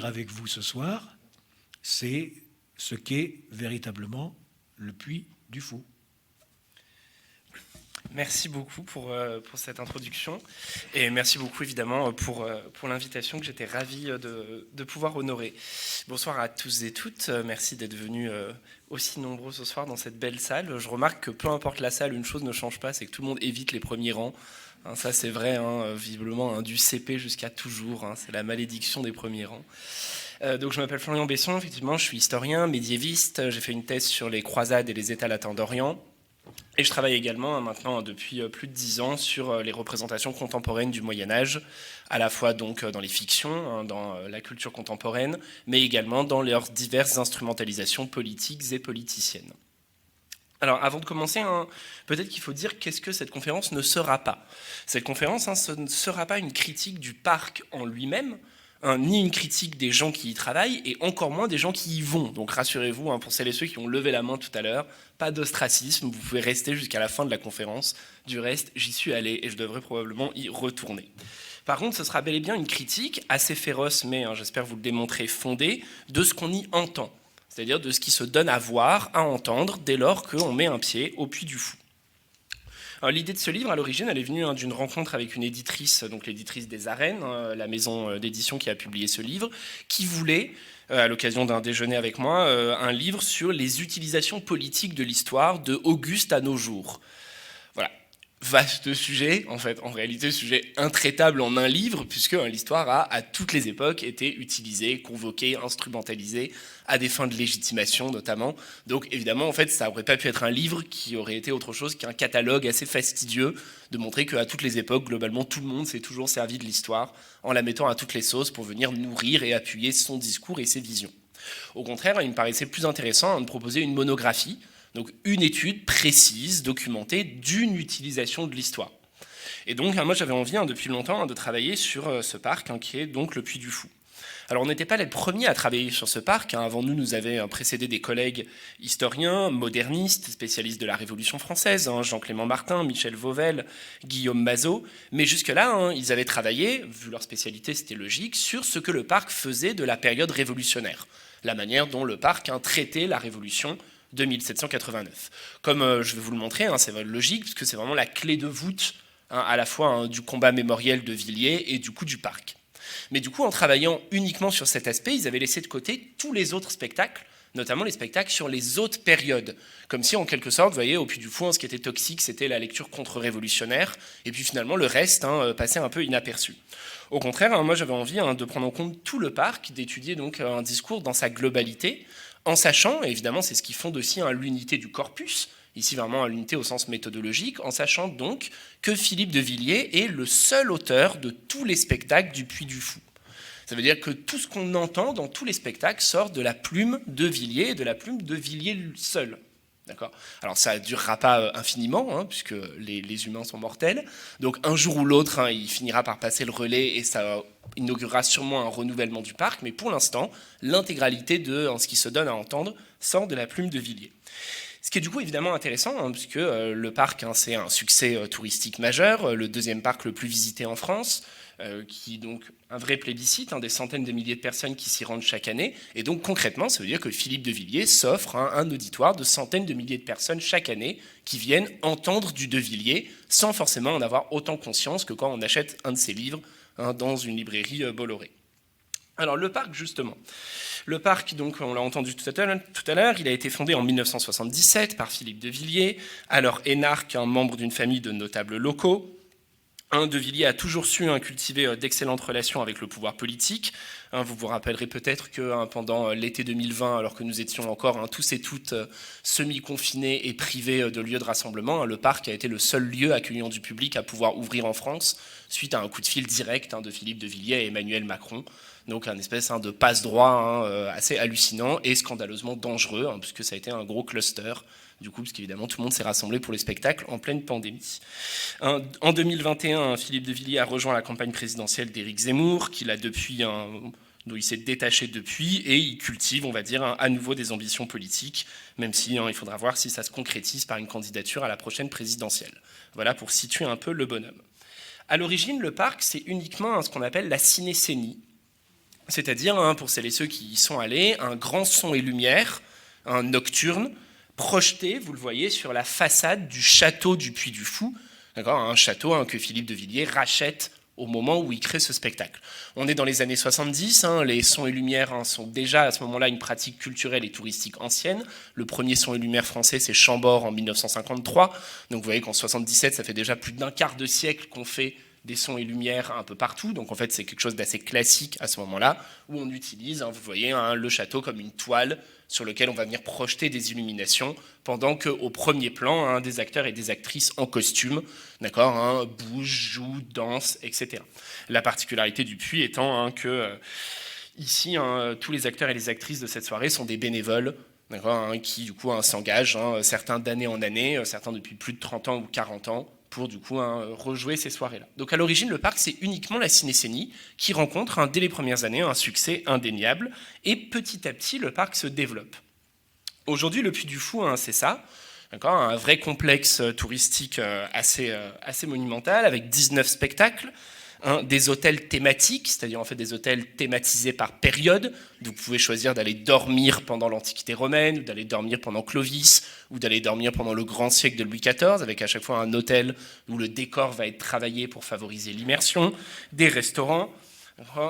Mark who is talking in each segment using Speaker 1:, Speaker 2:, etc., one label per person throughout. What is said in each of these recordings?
Speaker 1: avec vous ce soir, c'est ce qu'est véritablement le Puy du Fou.
Speaker 2: Merci beaucoup pour cette introduction et merci beaucoup évidemment pour l'invitation que j'étais ravi de pouvoir honorer. Bonsoir à tous et toutes, merci d'être venus aussi nombreux ce soir dans cette belle salle. Je remarque que peu importe la salle, une chose ne change pas, c'est que tout le monde évite les premiers rangs. Ça c'est vrai, visiblement du CP jusqu'à toujours, c'est la malédiction des premiers rangs. Donc je m'appelle Florian Besson, effectivement je suis historien, médiéviste, j'ai fait une thèse sur les croisades et les États latins d'Orient. Et je travaille également maintenant depuis plus de 10 ans sur les représentations contemporaines du Moyen-Âge, à la fois donc dans les fictions, dans la culture contemporaine, mais également dans leurs diverses instrumentalisations politiques et politiciennes. Alors avant de commencer, peut-être qu'il faut dire qu'est-ce que cette conférence ne sera pas. Cette conférence, ce ne sera pas une critique du parc en lui-même, ni une critique des gens qui y travaillent, et encore moins des gens qui y vont. Donc rassurez-vous, pour celles et ceux qui ont levé la main tout à l'heure, pas d'ostracisme, vous pouvez rester jusqu'à la fin de la conférence. Du reste, j'y suis allé et je devrais probablement y retourner. Par contre, ce sera bel et bien une critique assez féroce, mais j'espère vous le démontrer fondée, de ce qu'on y entend. C'est-à-dire de ce qui se donne à voir, à entendre, dès lors qu'on met un pied au Puy du Fou. L'idée de ce livre, à l'origine, elle est venue d'une rencontre avec une éditrice, donc l'éditrice des Arènes, la maison d'édition qui a publié ce livre, qui voulait, à l'occasion d'un déjeuner avec moi, un livre sur les utilisations politiques de l'histoire de Auguste à nos jours. Voilà. Vaste sujet, en fait, en réalité, sujet intraitable en un livre, puisque l'histoire a, à toutes les époques, été utilisée, convoquée, instrumentalisée, à des fins de légitimation notamment. Donc évidemment, en fait, ça n'aurait pas pu être un livre qui aurait été autre chose qu'un catalogue assez fastidieux de montrer qu'à toutes les époques, globalement, tout le monde s'est toujours servi de l'histoire en la mettant à toutes les sauces pour venir nourrir et appuyer son discours et ses visions. Au contraire, il me paraissait plus intéressant de proposer une monographie, donc une étude précise, documentée, d'une utilisation de l'histoire. Et donc moi j'avais envie depuis longtemps de travailler sur ce parc qui est donc le Puy du Fou. Alors on n'était pas les premiers à travailler sur ce parc, avant nous avaient précédé des collègues historiens, modernistes, spécialistes de la Révolution française, Jean-Clément Martin, Michel Vauvel, Guillaume Mazot, mais jusque-là ils avaient travaillé, vu leur spécialité c'était logique, sur ce que le parc faisait de la période révolutionnaire, la manière dont le parc traitait la Révolution de 1789. Comme je vais vous le montrer, c'est logique, parce que c'est vraiment la clé de voûte à la fois du combat mémoriel de Villiers et du coup du parc. Mais du coup, en travaillant uniquement sur cet aspect, ils avaient laissé de côté tous les autres spectacles, notamment les spectacles sur les autres périodes. Comme si, en quelque sorte, vous voyez, au Puy du Fou, ce qui était toxique, c'était la lecture contre-révolutionnaire, et puis finalement, le reste passait un peu inaperçu. Au contraire, moi j'avais envie de prendre en compte tout le parc, d'étudier donc un discours dans sa globalité, en sachant, et évidemment c'est ce qui fonde aussi l'unité du corpus, ici vraiment l'unité au sens méthodologique, en sachant donc que Philippe de Villiers est le seul auteur de tous les spectacles du Puy du Fou. Ça veut dire que tout ce qu'on entend dans tous les spectacles sort de la plume de Villiers et de la plume de Villiers seul. D'accord. Alors ça ne durera pas infiniment, puisque les humains sont mortels. Donc un jour ou l'autre, il finira par passer le relais et ça inaugurera sûrement un renouvellement du parc. Mais pour l'instant, l'intégralité de ce qui se donne à entendre sort de la plume de Villiers. Ce qui est du coup évidemment intéressant, puisque le parc, c'est un succès touristique majeur, le deuxième parc le plus visité en France, qui est donc un vrai plébiscite, des centaines de milliers de personnes qui s'y rendent chaque année. Et donc concrètement, ça veut dire que Philippe de Villiers s'offre un auditoire de centaines de milliers de personnes chaque année qui viennent entendre du de Villiers sans forcément en avoir autant conscience que quand on achète un de ses livres dans une librairie Bolloré. Alors le parc justement. Le parc, donc, on l'a entendu tout à l'heure, il a été fondé en 1977 par Philippe de Villiers, alors énarque, membre d'une famille de notables locaux. De Villiers a toujours su cultiver d'excellentes relations avec le pouvoir politique. Vous vous rappellerez peut-être que pendant l'été 2020, alors que nous étions encore tous et toutes semi-confinés et privés de lieux de rassemblement, le parc a été le seul lieu accueillant du public à pouvoir ouvrir en France, suite à un coup de fil direct de Philippe de Villiers à Emmanuel Macron. Donc un espèce de passe-droit assez hallucinant et scandaleusement dangereux, puisque ça a été un gros cluster, du coup, parce qu'évidemment tout le monde s'est rassemblé pour les spectacles en pleine pandémie. En 2021, Philippe de Villiers a rejoint la campagne présidentielle d'Éric Zemmour, qu'il a depuis, dont il s'est détaché depuis, et il cultive, on va dire, à nouveau des ambitions politiques, même si il faudra voir si ça se concrétise par une candidature à la prochaine présidentielle. Voilà pour situer un peu le bonhomme. À l'origine, le parc, c'est uniquement ce qu'on appelle la cinécénie, C'est-à-dire, pour celles et ceux qui y sont allés, un grand son et lumière, un nocturne, projeté, vous le voyez, sur la façade du château du Puy du Fou, d'accord, un château que Philippe de Villiers rachète au moment où il crée ce spectacle. On est dans les années 70, les sons et lumières sont déjà à ce moment-là une pratique culturelle et touristique ancienne. Le premier son et lumière français, c'est Chambord en 1953. Donc vous voyez qu'en 77, ça fait déjà plus d'un quart de siècle qu'on fait des sons et lumières un peu partout. Donc en fait, c'est quelque chose d'assez classique à ce moment-là, où on utilise, vous voyez, le château comme une toile sur lequel on va venir projeter des illuminations, pendant qu'au premier plan, des acteurs et des actrices en costume, d'accord, bougent, jouent, dansent, etc. La particularité du Puy étant que ici, tous les acteurs et les actrices de cette soirée sont des bénévoles, d'accord, qui du coup s'engagent, certains d'année en année, certains depuis plus de 30 ans ou 40 ans, pour du coup rejouer ces soirées-là. Donc à l'origine, le parc, c'est uniquement la cinécénie qui rencontre dès les premières années un succès indéniable, et petit à petit, le parc se développe. Aujourd'hui, le Puy du Fou, c'est ça, d'accord, un vrai complexe touristique assez monumental, avec 19 spectacles, des hôtels thématiques, c'est-à-dire en fait des hôtels thématisés par période. Donc vous pouvez choisir d'aller dormir pendant l'Antiquité romaine, ou d'aller dormir pendant Clovis, ou d'aller dormir pendant le grand siècle de Louis XIV, avec à chaque fois un hôtel où le décor va être travaillé pour favoriser l'immersion, des restaurants,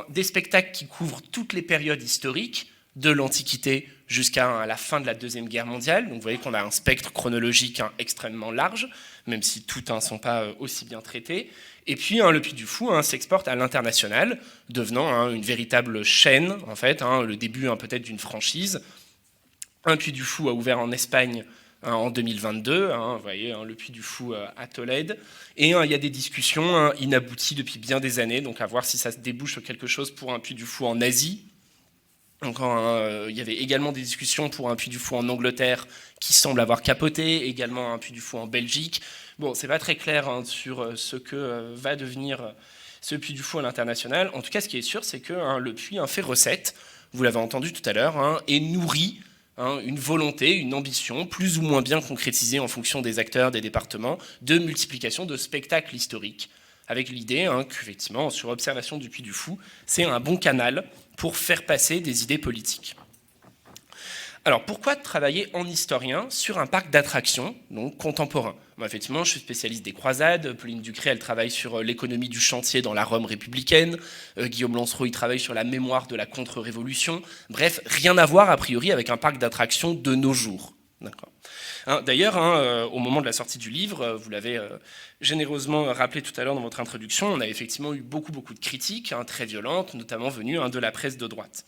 Speaker 2: des spectacles qui couvrent toutes les périodes historiques, de l'Antiquité jusqu'à la fin de la Deuxième Guerre mondiale. Donc vous voyez qu'on a un spectre chronologique extrêmement large, même si tous ne sont pas aussi bien traités. Et puis le Puy du Fou s'exporte à l'international, devenant une véritable chaîne, en fait, le début peut-être d'une franchise. Un Puy du Fou a ouvert en Espagne en 2022, vous voyez, le Puy du Fou à Tolède. Et il y a des discussions inabouties depuis bien des années, donc à voir si ça se débouche sur quelque chose pour un Puy du Fou en Asie. Donc, il y avait également des discussions pour un Puy du Fou en Angleterre qui semble avoir capoté, également un Puy du Fou en Belgique. Bon, c'est pas très clair sur ce que va devenir ce Puy du Fou à l'international. En tout cas, ce qui est sûr, c'est que le Puy fait recette, vous l'avez entendu tout à l'heure, et nourrit une volonté, une ambition, plus ou moins bien concrétisée en fonction des acteurs, des départements, de multiplication de spectacles historiques, avec l'idée qu'effectivement, sur observation du Puy du Fou, c'est un bon canal pour faire passer des idées politiques. Alors, pourquoi travailler en historien sur un parc d'attractions, donc contemporain ? Moi, effectivement, je suis spécialiste des croisades. Pauline Ducré, elle travaille sur l'économie du chantier dans la Rome républicaine. Guillaume Lancereau, il travaille sur la mémoire de la contre-révolution. Bref, rien à voir, a priori, avec un parc d'attractions de nos jours. D'accord. D'ailleurs, au moment de la sortie du livre, vous l'avez généreusement rappelé tout à l'heure dans votre introduction, on a effectivement eu beaucoup de critiques, très violentes, notamment venues de la presse de droite.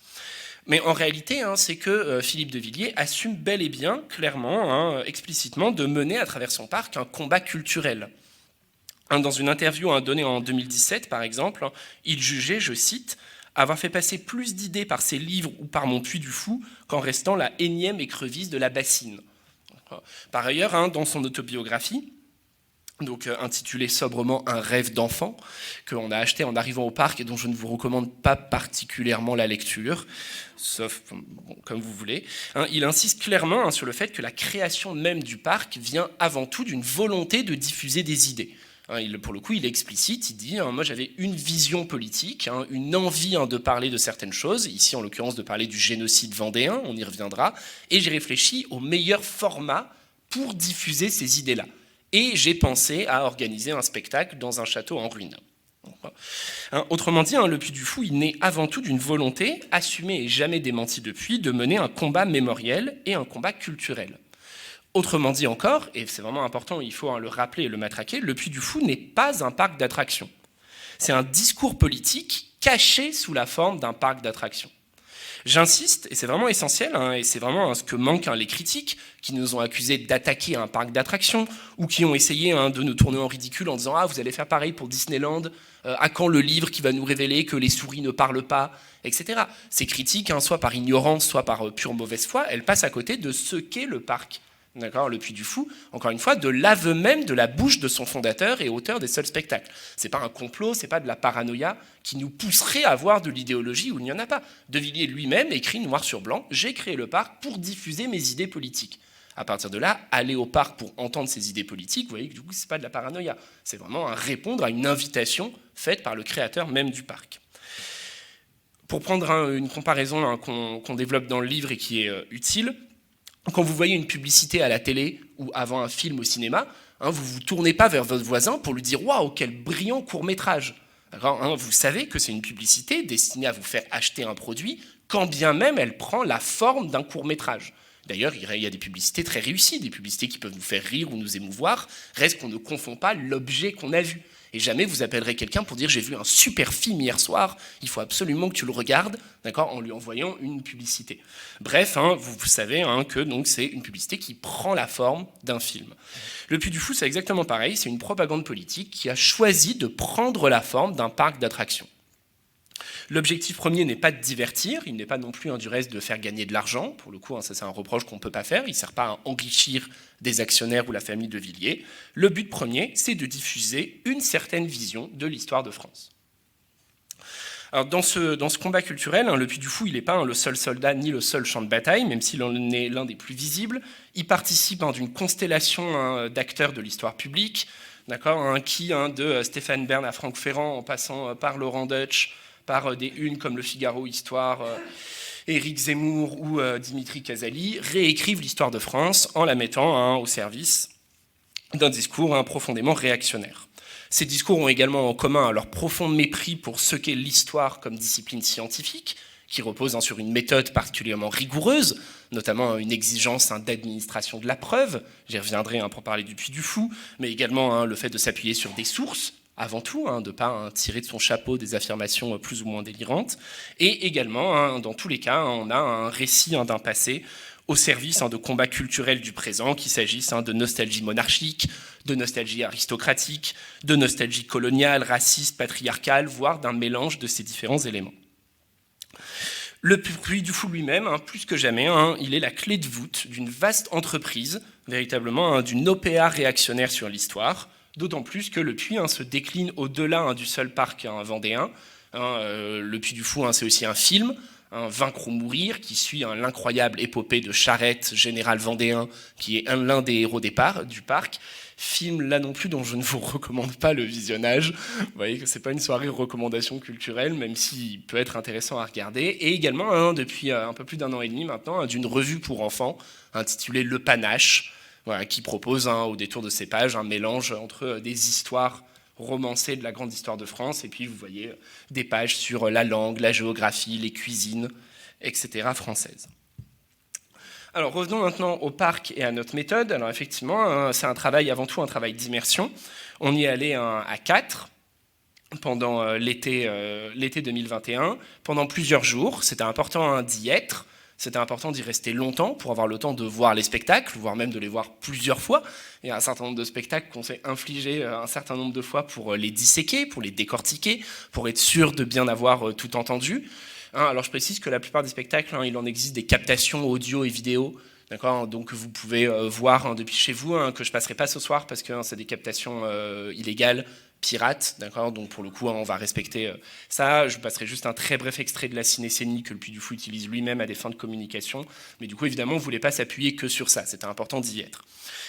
Speaker 2: Mais en réalité, c'est que Philippe de Villiers assume bel et bien, clairement, explicitement, de mener à travers son parc un combat culturel. Dans une interview donnée en 2017, par exemple, il jugeait, je cite, « avoir fait passer plus d'idées par ses livres ou par mon Puy du Fou qu'en restant la énième écrevisse de la bassine ». Par ailleurs, dans son autobiographie, donc intitulée sobrement « Un rêve d'enfant », qu'on a acheté en arrivant au parc et dont je ne vous recommande pas particulièrement la lecture, sauf comme vous voulez, il insiste clairement sur le fait que la création même du parc vient avant tout d'une volonté de diffuser des idées. Pour le coup, il est explicite, il dit « Moi, j'avais une vision politique, une envie de parler de certaines choses, ici, en l'occurrence, de parler du génocide vendéen, on y reviendra, et j'ai réfléchi au meilleur format pour diffuser ces idées-là. Et j'ai pensé à organiser un spectacle dans un château en ruine. » Autrement dit, le Puy du Fou, il naît avant tout d'une volonté, assumée et jamais démentie depuis, de mener un combat mémoriel et un combat culturel. Autrement dit encore, et c'est vraiment important, il faut le rappeler et le matraquer, le Puy du Fou n'est pas un parc d'attractions. C'est un discours politique caché sous la forme d'un parc d'attractions. J'insiste, et c'est vraiment essentiel, et c'est vraiment ce que manquent les critiques, qui nous ont accusés d'attaquer un parc d'attractions, ou qui ont essayé de nous tourner en ridicule en disant « Ah, vous allez faire pareil pour Disneyland, à quand le livre qui va nous révéler que les souris ne parlent pas ?» etc. Ces critiques, soit par ignorance, soit par pure mauvaise foi, elles passent à côté de ce qu'est le parc. D'accord, le Puy du Fou, encore une fois, de l'aveu même de la bouche de son fondateur et auteur des seuls spectacles. C'est pas un complot, c'est pas de la paranoïa qui nous pousserait à avoir de l'idéologie où il n'y en a pas. De Villiers lui-même écrit noir sur blanc « J'ai créé le parc pour diffuser mes idées politiques ». À partir de là, aller au parc pour entendre ses idées politiques, vous voyez que du coup, c'est pas de la paranoïa. C'est vraiment répondre à une invitation faite par le créateur même du parc. Pour prendre une comparaison qu'on développe dans le livre et qui est utile, quand vous voyez une publicité à la télé ou avant un film au cinéma, vous ne vous tournez pas vers votre voisin pour lui dire « Waouh, quel brillant court-métrage !» Vous savez que c'est une publicité destinée à vous faire acheter un produit, quand bien même elle prend la forme d'un court-métrage. D'ailleurs, il y a des publicités très réussies, des publicités qui peuvent nous faire rire ou nous émouvoir, reste qu'on ne confond pas l'objet qu'on a vu. Et jamais vous appellerez quelqu'un pour dire « j'ai vu un super film hier soir, il faut absolument que tu le regardes », en lui envoyant une publicité. Bref, vous savez que donc, c'est une publicité qui prend la forme d'un film. Le Puy du Fou, c'est exactement pareil, c'est une propagande politique qui a choisi de prendre la forme d'un parc d'attractions. L'objectif premier n'est pas de divertir, il n'est pas non plus du reste de faire gagner de l'argent. Pour le coup, ça c'est un reproche qu'on ne peut pas faire, il ne sert pas à enrichir des actionnaires ou la famille de Villiers. Le but premier, c'est de diffuser une certaine vision de l'histoire de France. Alors dans ce combat culturel, le Puy du Fou, il n'est pas le seul soldat ni le seul champ de bataille, même s'il en est l'un des plus visibles. Il participe d'une constellation d'acteurs de l'histoire publique, qui, de Stéphane Bern à Franck Ferrand, en passant par Laurent Deutsch, par des unes comme Le Figaro Histoire, Éric Zemmour ou Dimitri Casali, réécrivent l'histoire de France en la mettant au service d'un discours profondément réactionnaire. Ces discours ont également en commun leur profond mépris pour ce qu'est l'histoire comme discipline scientifique, qui repose sur une méthode particulièrement rigoureuse, notamment une exigence d'administration de la preuve, j'y reviendrai pour parler du Puy du Fou, mais également le fait de s'appuyer sur des sources, avant tout, de ne pas tirer de son chapeau des affirmations plus ou moins délirantes. Et également, dans tous les cas, on a un récit d'un passé au service de combats culturels du présent, qu'il s'agisse de nostalgie monarchique, de nostalgie aristocratique, de nostalgie coloniale, raciste, patriarcale, voire d'un mélange de ces différents éléments. Le Puy du Fou lui-même, plus que jamais, il est la clé de voûte d'une vaste entreprise, véritablement d'une OPA réactionnaire sur l'histoire, d'autant plus que le Puy se décline au-delà du seul parc vendéen. Le Puy du Fou, c'est aussi un film, Vaincre ou mourir, qui suit l'incroyable épopée de Charette, général vendéen, qui est l'un des héros du parc. Film, là non plus, dont je ne vous recommande pas le visionnage. Vous voyez que ce n'est pas une soirée recommandation culturelle, même s'il peut être intéressant à regarder. Et également, depuis un peu plus d'1 an et demi maintenant, d'une revue pour enfants, intitulée Le Panache, qui propose, au détour de ces pages, un mélange entre des histoires romancées de la grande histoire de France, et puis vous voyez des pages sur la langue, la géographie, les cuisines, etc. françaises. Alors revenons maintenant au parc et à notre méthode. Alors effectivement, c'est avant tout un travail d'immersion. On y est allé à 4 pendant l'été 2021, pendant plusieurs jours. C'était important d'y être. C'était important d'y rester longtemps pour avoir le temps de voir les spectacles, voire même de les voir plusieurs fois. Il y a un certain nombre de spectacles qu'on s'est infligés un certain nombre de fois pour les disséquer, pour les décortiquer, pour être sûr de bien avoir tout entendu. Alors je précise que la plupart des spectacles, il en existe des captations audio et vidéo, donc vous pouvez voir depuis chez vous, que je ne passerai pas ce soir parce que c'est des captations illégales, pirates, donc pour le coup on va respecter ça. Je passerai juste un très bref extrait de la cinécénie que le Puy du Fou utilise lui-même à des fins de communication, mais du coup évidemment on ne voulait pas s'appuyer que sur ça, c'était important d'y être.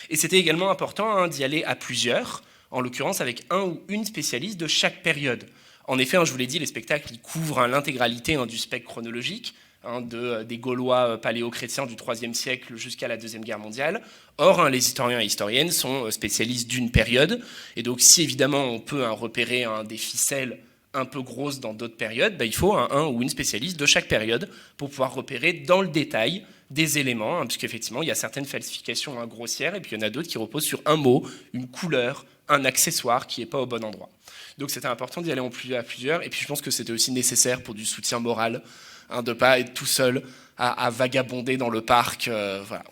Speaker 2: Et c'était également important d'y aller à plusieurs, en l'occurrence avec un ou une spécialiste de chaque période. En effet, je vous l'ai dit, les spectacles ils couvrent l'intégralité du spectre chronologique, des Gaulois paléo-chrétiens du IIIe siècle jusqu'à la Deuxième Guerre mondiale. Or, les historiens et historiennes sont spécialistes d'une période, et donc si évidemment on peut repérer des ficelles un peu grosses dans d'autres périodes, il faut un ou une spécialiste de chaque période pour pouvoir repérer dans le détail des éléments, puisqu'effectivement il y a certaines falsifications grossières, et puis il y en a d'autres qui reposent sur un mot, une couleur, un accessoire qui n'est pas au bon endroit. Donc c'était important d'y aller à plusieurs, et puis je pense que c'était aussi nécessaire pour du soutien moral, de ne pas être tout seul à vagabonder dans le parc. Voilà.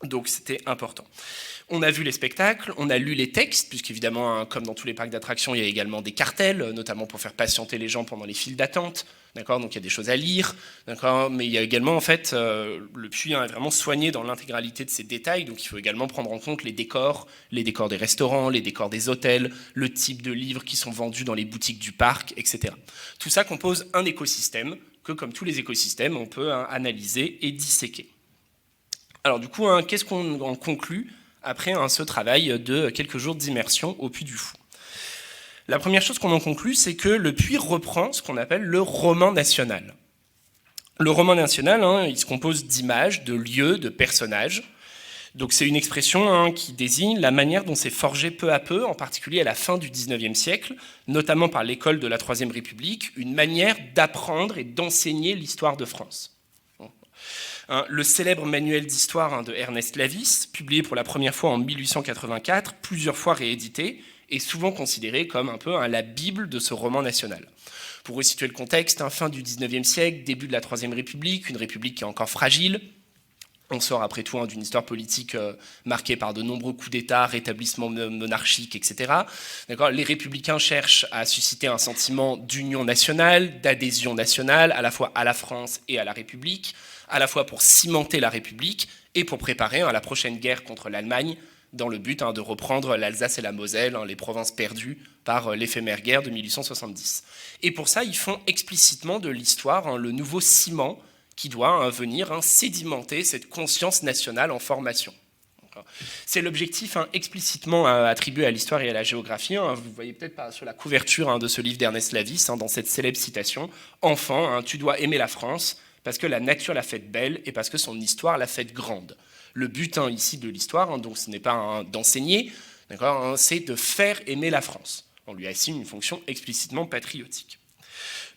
Speaker 2: Donc c'était important. On a vu les spectacles, on a lu les textes, puisqu'évidemment, comme dans tous les parcs d'attractions, il y a également des cartels, notamment pour faire patienter les gens pendant les files d'attente. Donc il y a des choses à lire, mais il y a également, en fait, le Puy est vraiment soigné dans l'intégralité de ces détails, donc il faut également prendre en compte les décors des restaurants, les décors des hôtels, le type de livres qui sont vendus dans les boutiques du parc, etc. Tout ça compose un écosystème que, comme tous les écosystèmes, on peut analyser et disséquer. Alors du coup, qu'est-ce qu'on en conclut après ce travail de quelques jours d'immersion au Puy du Fou? La première chose qu'on en conclut, c'est que Le Puy reprend ce qu'on appelle le roman national. Le roman national, il se compose d'images, de lieux, de personnages. Donc c'est une expression qui désigne la manière dont s'est forgé peu à peu, en particulier à la fin du XIXe siècle, notamment par l'école de la Troisième République, une manière d'apprendre et d'enseigner l'histoire de France. Le célèbre manuel d'histoire de Ernest Lavis, publié pour la première fois en 1884, plusieurs fois réédité, est souvent considéré comme un peu la Bible de ce roman national. Pour resituer le contexte, fin du XIXe siècle, début de la Troisième République, une république qui est encore fragile. On sort après tout d'une histoire politique marquée par de nombreux coups d'État, rétablissement monarchique, etc. Les républicains cherchent à susciter un sentiment d'union nationale, d'adhésion nationale, à la fois à la France et à la République, à la fois pour cimenter la République et pour préparer la prochaine guerre contre l'Allemagne, dans le but de reprendre l'Alsace et la Moselle, les provinces perdues par l'éphémère guerre de 1870. Et pour ça, ils font explicitement de l'histoire le nouveau ciment qui doit venir sédimenter cette conscience nationale en formation. C'est l'objectif explicitement attribué à l'histoire et à la géographie. Vous voyez peut-être sur la couverture de ce livre d'Ernest Lavis, dans cette célèbre citation, « Enfant, tu dois aimer la France parce que la nature l'a faite belle et parce que son histoire l'a faite grande. » Le but ici de l'histoire, donc ce n'est pas d'enseigner, c'est de faire aimer la France. On lui assigne une fonction explicitement patriotique.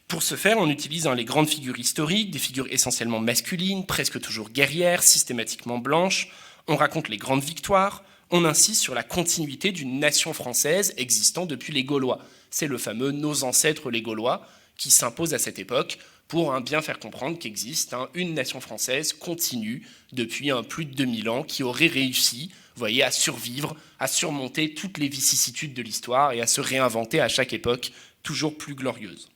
Speaker 2: Pour ce faire, on utilise les grandes figures historiques, des figures essentiellement masculines, presque toujours guerrières, systématiquement blanches. On raconte les grandes victoires, on insiste sur la continuité d'une nation française existant depuis les Gaulois. C'est le fameux « nos ancêtres les Gaulois » qui s'impose à cette époque pour bien faire comprendre qu'existe une nation française continue depuis plus de 2000 ans qui aurait réussi, à survivre, à surmonter toutes les vicissitudes de l'histoire et à se réinventer à chaque époque toujours plus glorieuse.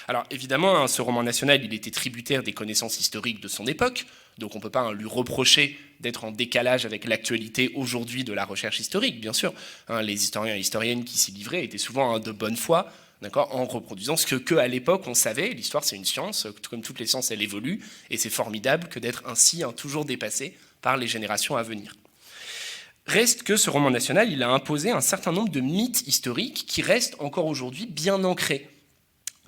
Speaker 2: Alors évidemment, ce roman national, il était tributaire des connaissances historiques de son époque, donc on ne peut pas lui reprocher d'être en décalage avec l'actualité aujourd'hui de la recherche historique, bien sûr. Les historiens et historiennes qui s'y livraient étaient souvent de bonne foi, en reproduisant ce que à l'époque on savait. L'histoire, c'est une science, comme toutes les sciences, elle évolue, et c'est formidable que d'être ainsi toujours dépassé par les générations à venir. Reste que ce roman national, il a imposé un certain nombre de mythes historiques qui restent encore aujourd'hui bien ancrés.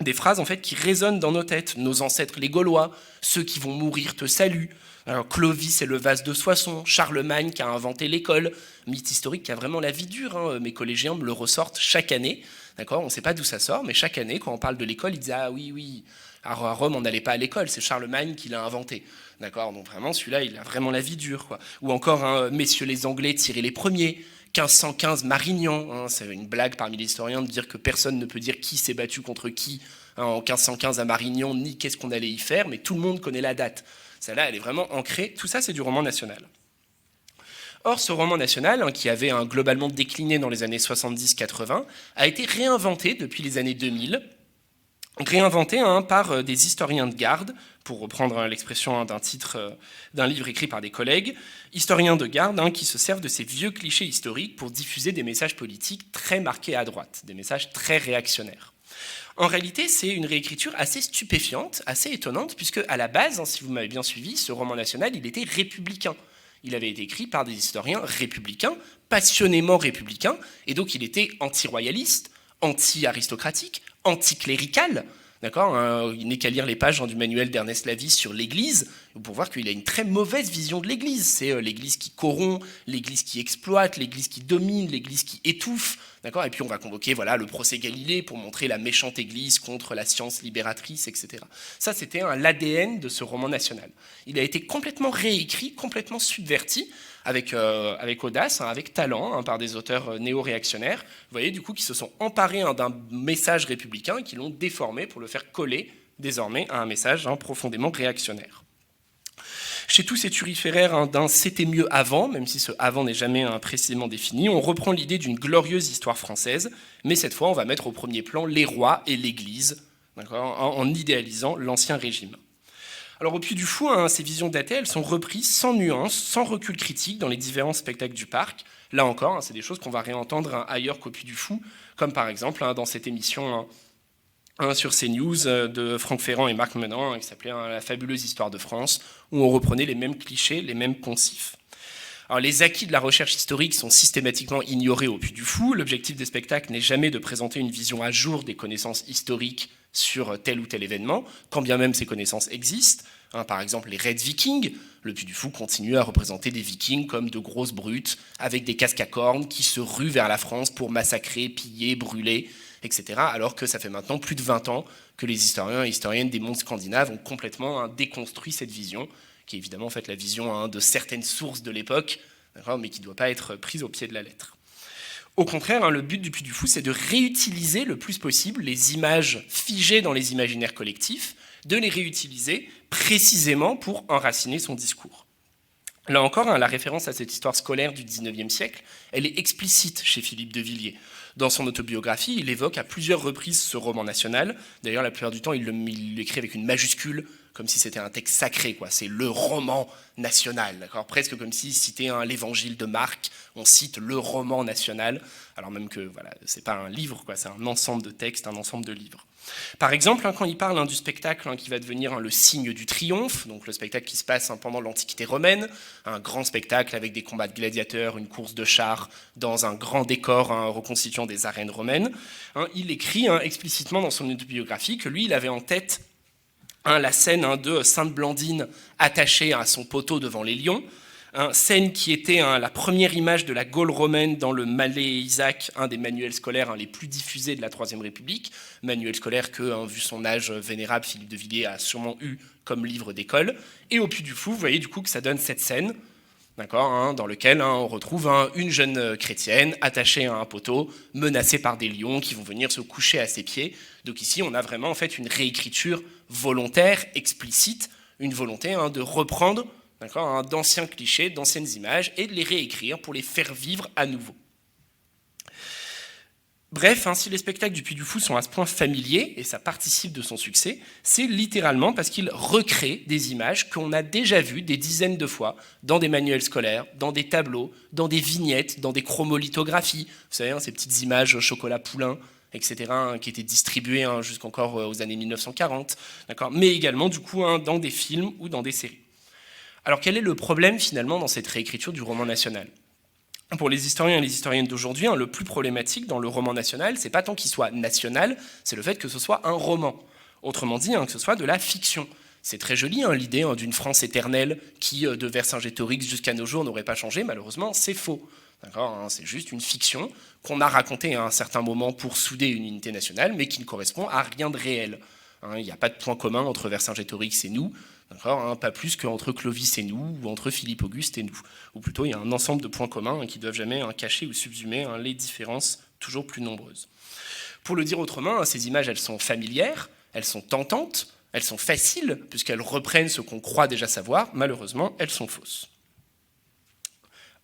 Speaker 2: Des phrases en fait qui résonnent dans nos têtes. Nos ancêtres les Gaulois, ceux qui vont mourir te saluent. Alors, Clovis et le vase de Soissons, Charlemagne qui a inventé l'école, mythe historique qui a vraiment la vie dure. Mes collégiens me le ressortent chaque année. On ne sait pas d'où ça sort, mais chaque année, quand on parle de l'école, ils disent « Ah oui, à Rome, on n'allait pas à l'école, c'est Charlemagne qui l'a inventé. » Donc vraiment, celui-là, il a vraiment la vie dure. Ou encore, messieurs les Anglais, tirez les premiers. 1515 Marignan, c'est une blague parmi les historiens de dire que personne ne peut dire qui s'est battu contre qui en 1515 à Marignan, ni qu'est-ce qu'on allait y faire, mais tout le monde connaît la date. Celle-là, elle est vraiment ancrée. Tout ça, c'est du roman national. Or, ce roman national, qui avait globalement décliné dans les années 70-80, a été réinventé depuis les années 2000, réinventé par des historiens de garde, pour reprendre l'expression d'un titre d'un livre écrit par des collègues, historiens de garde qui se servent de ces vieux clichés historiques pour diffuser des messages politiques très marqués à droite, des messages très réactionnaires. En réalité, c'est une réécriture assez stupéfiante, assez étonnante, puisque à la base, si vous m'avez bien suivi, ce roman national, il était républicain. Il avait été écrit par des historiens républicains, passionnément républicains, et donc il était anti-royaliste, anti-aristocratique, anticlérical. Il n'est qu'à lire les pages du manuel d'Ernest Lavis sur l'Église pour voir qu'il a une très mauvaise vision de l'Église. C'est l'Église qui corrompt, l'Église qui exploite, l'Église qui domine, l'Église qui étouffe. Et puis on va convoquer le procès Galilée pour montrer la méchante Église contre la science libératrice, etc. Ça, c'était l'ADN de ce roman national. Il a été complètement réécrit, complètement subverti, avec audace, avec talent, par des auteurs néo-réactionnaires, vous voyez, du coup, qui se sont emparés d'un message républicain et qui l'ont déformé pour le faire coller désormais à un message profondément réactionnaire. Chez tous ces turiféraires d'un « c'était mieux avant », même si ce « avant » n'est jamais précisément défini, on reprend l'idée d'une glorieuse histoire française, mais cette fois, on va mettre au premier plan les rois et l'Église, en idéalisant l'Ancien Régime. Alors au Puy du Fou, ces visions datées, elles sont reprises sans nuance, sans recul critique dans les différents spectacles du parc. Là encore, c'est des choses qu'on va réentendre ailleurs qu'au Puy du Fou, comme par exemple dans cette émission sur CNews de Franck Ferrand et Marc Menant, qui s'appelait La fabuleuse histoire de France, où on reprenait les mêmes clichés, les mêmes poncifs. Alors, les acquis de la recherche historique sont systématiquement ignorés au Puy du Fou. L'objectif des spectacles n'est jamais de présenter une vision à jour des connaissances historiques sur tel ou tel événement, quand bien même ces connaissances existent. Par exemple, les raids vikings, le Puy du Fou continue à représenter des vikings comme de grosses brutes, avec des casques à cornes qui se ruent vers la France pour massacrer, piller, brûler, etc. Alors que ça fait maintenant plus de 20 ans que les historiens et historiennes des mondes scandinaves ont complètement déconstruit cette vision, qui est évidemment en fait la vision de certaines sources de l'époque, mais qui ne doit pas être prise au pied de la lettre. Au contraire, le but du Puy du Fou, c'est de réutiliser le plus possible les images figées dans les imaginaires collectifs, de les réutiliser précisément pour enraciner son discours. Là encore, la référence à cette histoire scolaire du XIXe siècle, elle est explicite chez Philippe de Villiers. Dans son autobiographie, il évoque à plusieurs reprises ce roman national. D'ailleurs, la plupart du temps, il l'écrit avec une majuscule, comme si c'était un texte sacré, quoi. C'est le roman national, d'accord ? Presque comme s'il citait l'évangile de Marc, on cite le roman national, alors même que voilà, c'est pas un livre, quoi, c'est un ensemble de textes, un ensemble de livres. Par exemple, quand il parle du spectacle qui va devenir le signe du triomphe, donc le spectacle qui se passe pendant l'Antiquité romaine, un grand spectacle avec des combats de gladiateurs, une course de chars, dans un grand décor reconstituant des arènes romaines, il écrit explicitement dans son autobiographie que lui, il avait en tête la scène de Sainte Blandine attachée à son poteau devant les lions, scène qui était la première image de la Gaule romaine dans le Mallet et Isaac, un des manuels scolaires les plus diffusés de la Troisième République, manuel scolaire que, vu son âge vénérable, Philippe de Villiers a sûrement eu comme livre d'école. Et au Puy du Fou, vous voyez du coup que ça donne cette scène, d'accord, dans laquelle on retrouve une jeune chrétienne attachée à un poteau, menacée par des lions qui vont venir se coucher à ses pieds. Donc ici, on a vraiment en fait une réécriture volontaire, explicite, une volonté de reprendre d'anciens clichés, d'anciennes images, et de les réécrire pour les faire vivre à nouveau. Bref, si les spectacles du Puy du Fou sont à ce point familiers, et ça participe de son succès, c'est littéralement parce qu'il recrée des images qu'on a déjà vues des dizaines de fois dans des manuels scolaires, dans des tableaux, dans des vignettes, dans des chromolithographies, vous savez, ces petites images chocolat poulain, etc., qui étaient distribuées jusqu'encore aux années 1940, mais également du coup dans des films ou dans des séries. Alors quel est le problème finalement dans cette réécriture du roman national ? Pour les historiens et les historiennes d'aujourd'hui, le plus problématique dans le roman national, c'est pas tant qu'il soit national, c'est le fait que ce soit un roman. Autrement dit, que ce soit de la fiction. C'est très joli, l'idée d'une France éternelle qui, de Vercingétorix jusqu'à nos jours, n'aurait pas changé. Malheureusement, c'est faux. C'est juste une fiction qu'on a racontée à un certain moment pour souder une unité nationale, mais qui ne correspond à rien de réel. Il n'y a pas de point commun entre Vercingétorix et nous, pas plus qu'entre Clovis et nous, ou entre Philippe Auguste et nous. Ou plutôt, il y a un ensemble de points communs qui ne doivent jamais cacher ou subsumer les différences toujours plus nombreuses. Pour le dire autrement, ces images, elles sont familières, elles sont tentantes, elles sont faciles, puisqu'elles reprennent ce qu'on croit déjà savoir. Malheureusement, elles sont fausses.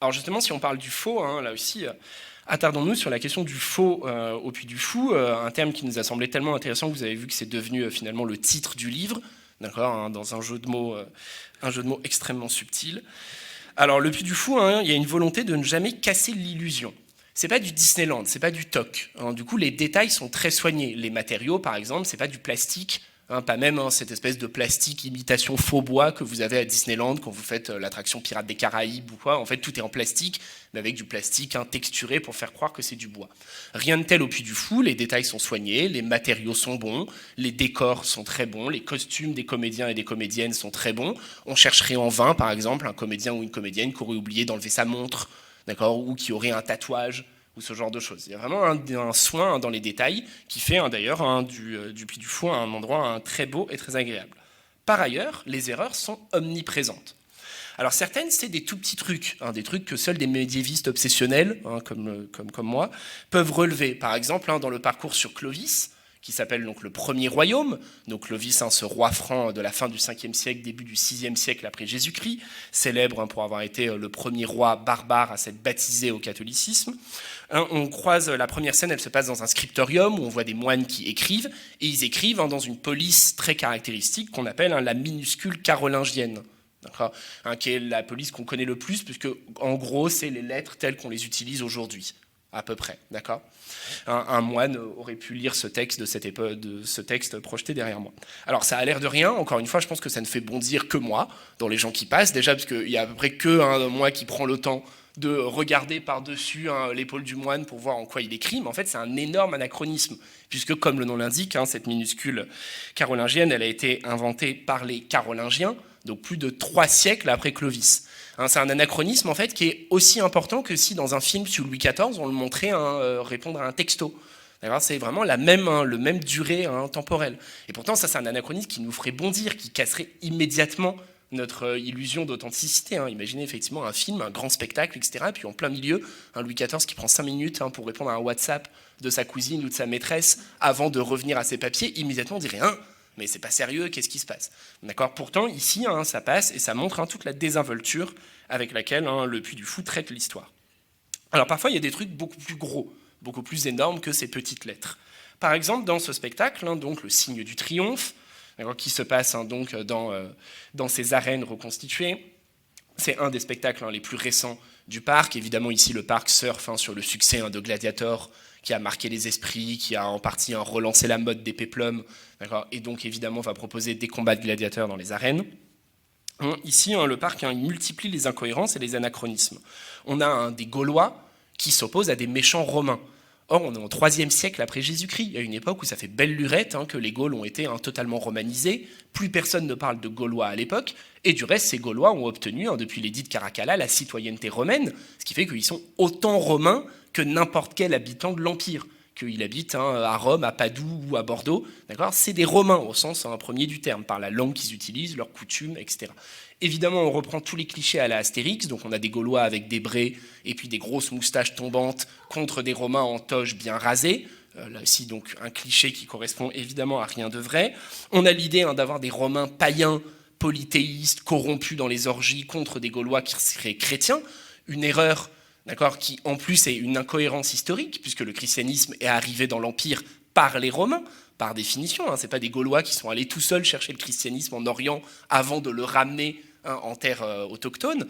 Speaker 2: Alors justement, si on parle du faux, là aussi, attardons-nous sur la question du faux au Puy du Fou, un terme qui nous a semblé tellement intéressant que vous avez vu que c'est devenu finalement le titre du livre, dans un jeu de mots extrêmement subtil. Alors le Puy du Fou, il y a une volonté de ne jamais casser l'illusion. C'est pas du Disneyland, c'est pas du toc. Du coup, les détails sont très soignés. Les matériaux, par exemple, c'est pas du plastique. Pas même cette espèce de plastique imitation faux bois que vous avez à Disneyland quand vous faites l'attraction Pirates des Caraïbes ou quoi. En fait, tout est en plastique, mais avec du plastique texturé pour faire croire que c'est du bois. Rien de tel au Puy du Fou, les détails sont soignés, les matériaux sont bons, les décors sont très bons, les costumes des comédiens et des comédiennes sont très bons. On chercherait en vain, par exemple, un comédien ou une comédienne qui aurait oublié d'enlever sa montre, ou qui aurait un tatouage, ou ce genre de choses. Il y a vraiment un soin dans les détails qui fait d'ailleurs du Puy du Fou un endroit très beau et très agréable. Par ailleurs, les erreurs sont omniprésentes. Alors certaines, c'est des tout petits trucs, des trucs que seuls des médiévistes obsessionnels, comme moi, peuvent relever. Par exemple, dans le parcours sur Clovis, qui s'appelle donc le premier royaume, donc Clovis, ce roi franc de la fin du 5e siècle, début du 6e siècle après Jésus-Christ, célèbre pour avoir été le premier roi barbare à s'être baptisé au catholicisme. On croise la première scène, elle se passe dans un scriptorium où on voit des moines qui écrivent, et ils écrivent dans une police très caractéristique qu'on appelle la minuscule carolingienne. Qui est la police qu'on connaît le plus, puisque en gros, c'est les lettres telles qu'on les utilise aujourd'hui. à peu près, d'accord ? Un moine aurait pu lire ce texte de ce texte projeté derrière moi. Alors ça a l'air de rien, encore une fois, je pense que ça ne fait bondir que moi, dans les gens qui passent, déjà parce qu'il y a à peu près que moi qui prends le temps de regarder par-dessus l'épaule du moine pour voir en quoi il écrit, mais en fait c'est un énorme anachronisme, puisque comme le nom l'indique, cette minuscule carolingienne, elle a été inventée par les Carolingiens, donc plus de 3 siècles après Clovis. C'est un anachronisme en fait qui est aussi important que si dans un film sur Louis XIV on le montrait répondre à un texto. C'est vraiment le même durée temporelle. Et pourtant ça c'est un anachronisme qui nous ferait bondir, qui casserait immédiatement notre illusion d'authenticité. Imaginez effectivement un film, un grand spectacle, etc. Et puis en plein milieu, un Louis XIV qui prend 5 minutes pour répondre à un WhatsApp de sa cousine ou de sa maîtresse avant de revenir à ses papiers, immédiatement on dirait mais c'est pas sérieux, qu'est-ce qui se passe ? D'accord ? Pourtant, ici, ça passe et ça montre toute la désinvolture avec laquelle le Puy du Fou traite l'histoire. Alors parfois, il y a des trucs beaucoup plus gros, beaucoup plus énormes que ces petites lettres. Par exemple, dans ce spectacle, donc le signe du triomphe, qui se passe donc dans ces arènes reconstituées, c'est un des spectacles les plus récents du parc. Évidemment, ici, le parc surfe sur le succès de Gladiator, qui a marqué les esprits, qui a en partie relancé la mode des péplums, et donc évidemment va proposer des combats de gladiateurs dans les arènes. Ici, le parc il multiplie les incohérences et les anachronismes. On a des Gaulois qui s'opposent à des méchants Romains. Or, on est au IIIe siècle après Jésus-Christ. Il y a une époque où ça fait belle lurette que les Gaules ont été totalement romanisés. Plus personne ne parle de Gaulois à l'époque. Et du reste, ces Gaulois ont obtenu, depuis l'édit de Caracalla, la citoyenneté romaine, ce qui fait qu'ils sont autant romains que n'importe quel habitant de l'Empire. Qu'il habite à Rome, à Padoue ou à Bordeaux. C'est des Romains au sens premier du terme, par la langue qu'ils utilisent, leurs coutumes, etc. Évidemment, on reprend tous les clichés à la Astérix, donc on a des Gaulois avec des braies et puis des grosses moustaches tombantes contre des Romains en toge bien rasés. Là aussi, donc, un cliché qui correspond évidemment à rien de vrai. On a l'idée d'avoir des Romains païens, polythéistes, corrompus dans les orgies contre des Gaulois qui seraient chrétiens. Une erreur, qui en plus est une incohérence historique, puisque le christianisme est arrivé dans l'Empire par les Romains, par définition. Ce n'est pas des Gaulois qui sont allés tout seuls chercher le christianisme en Orient avant de le ramener en terre autochtone.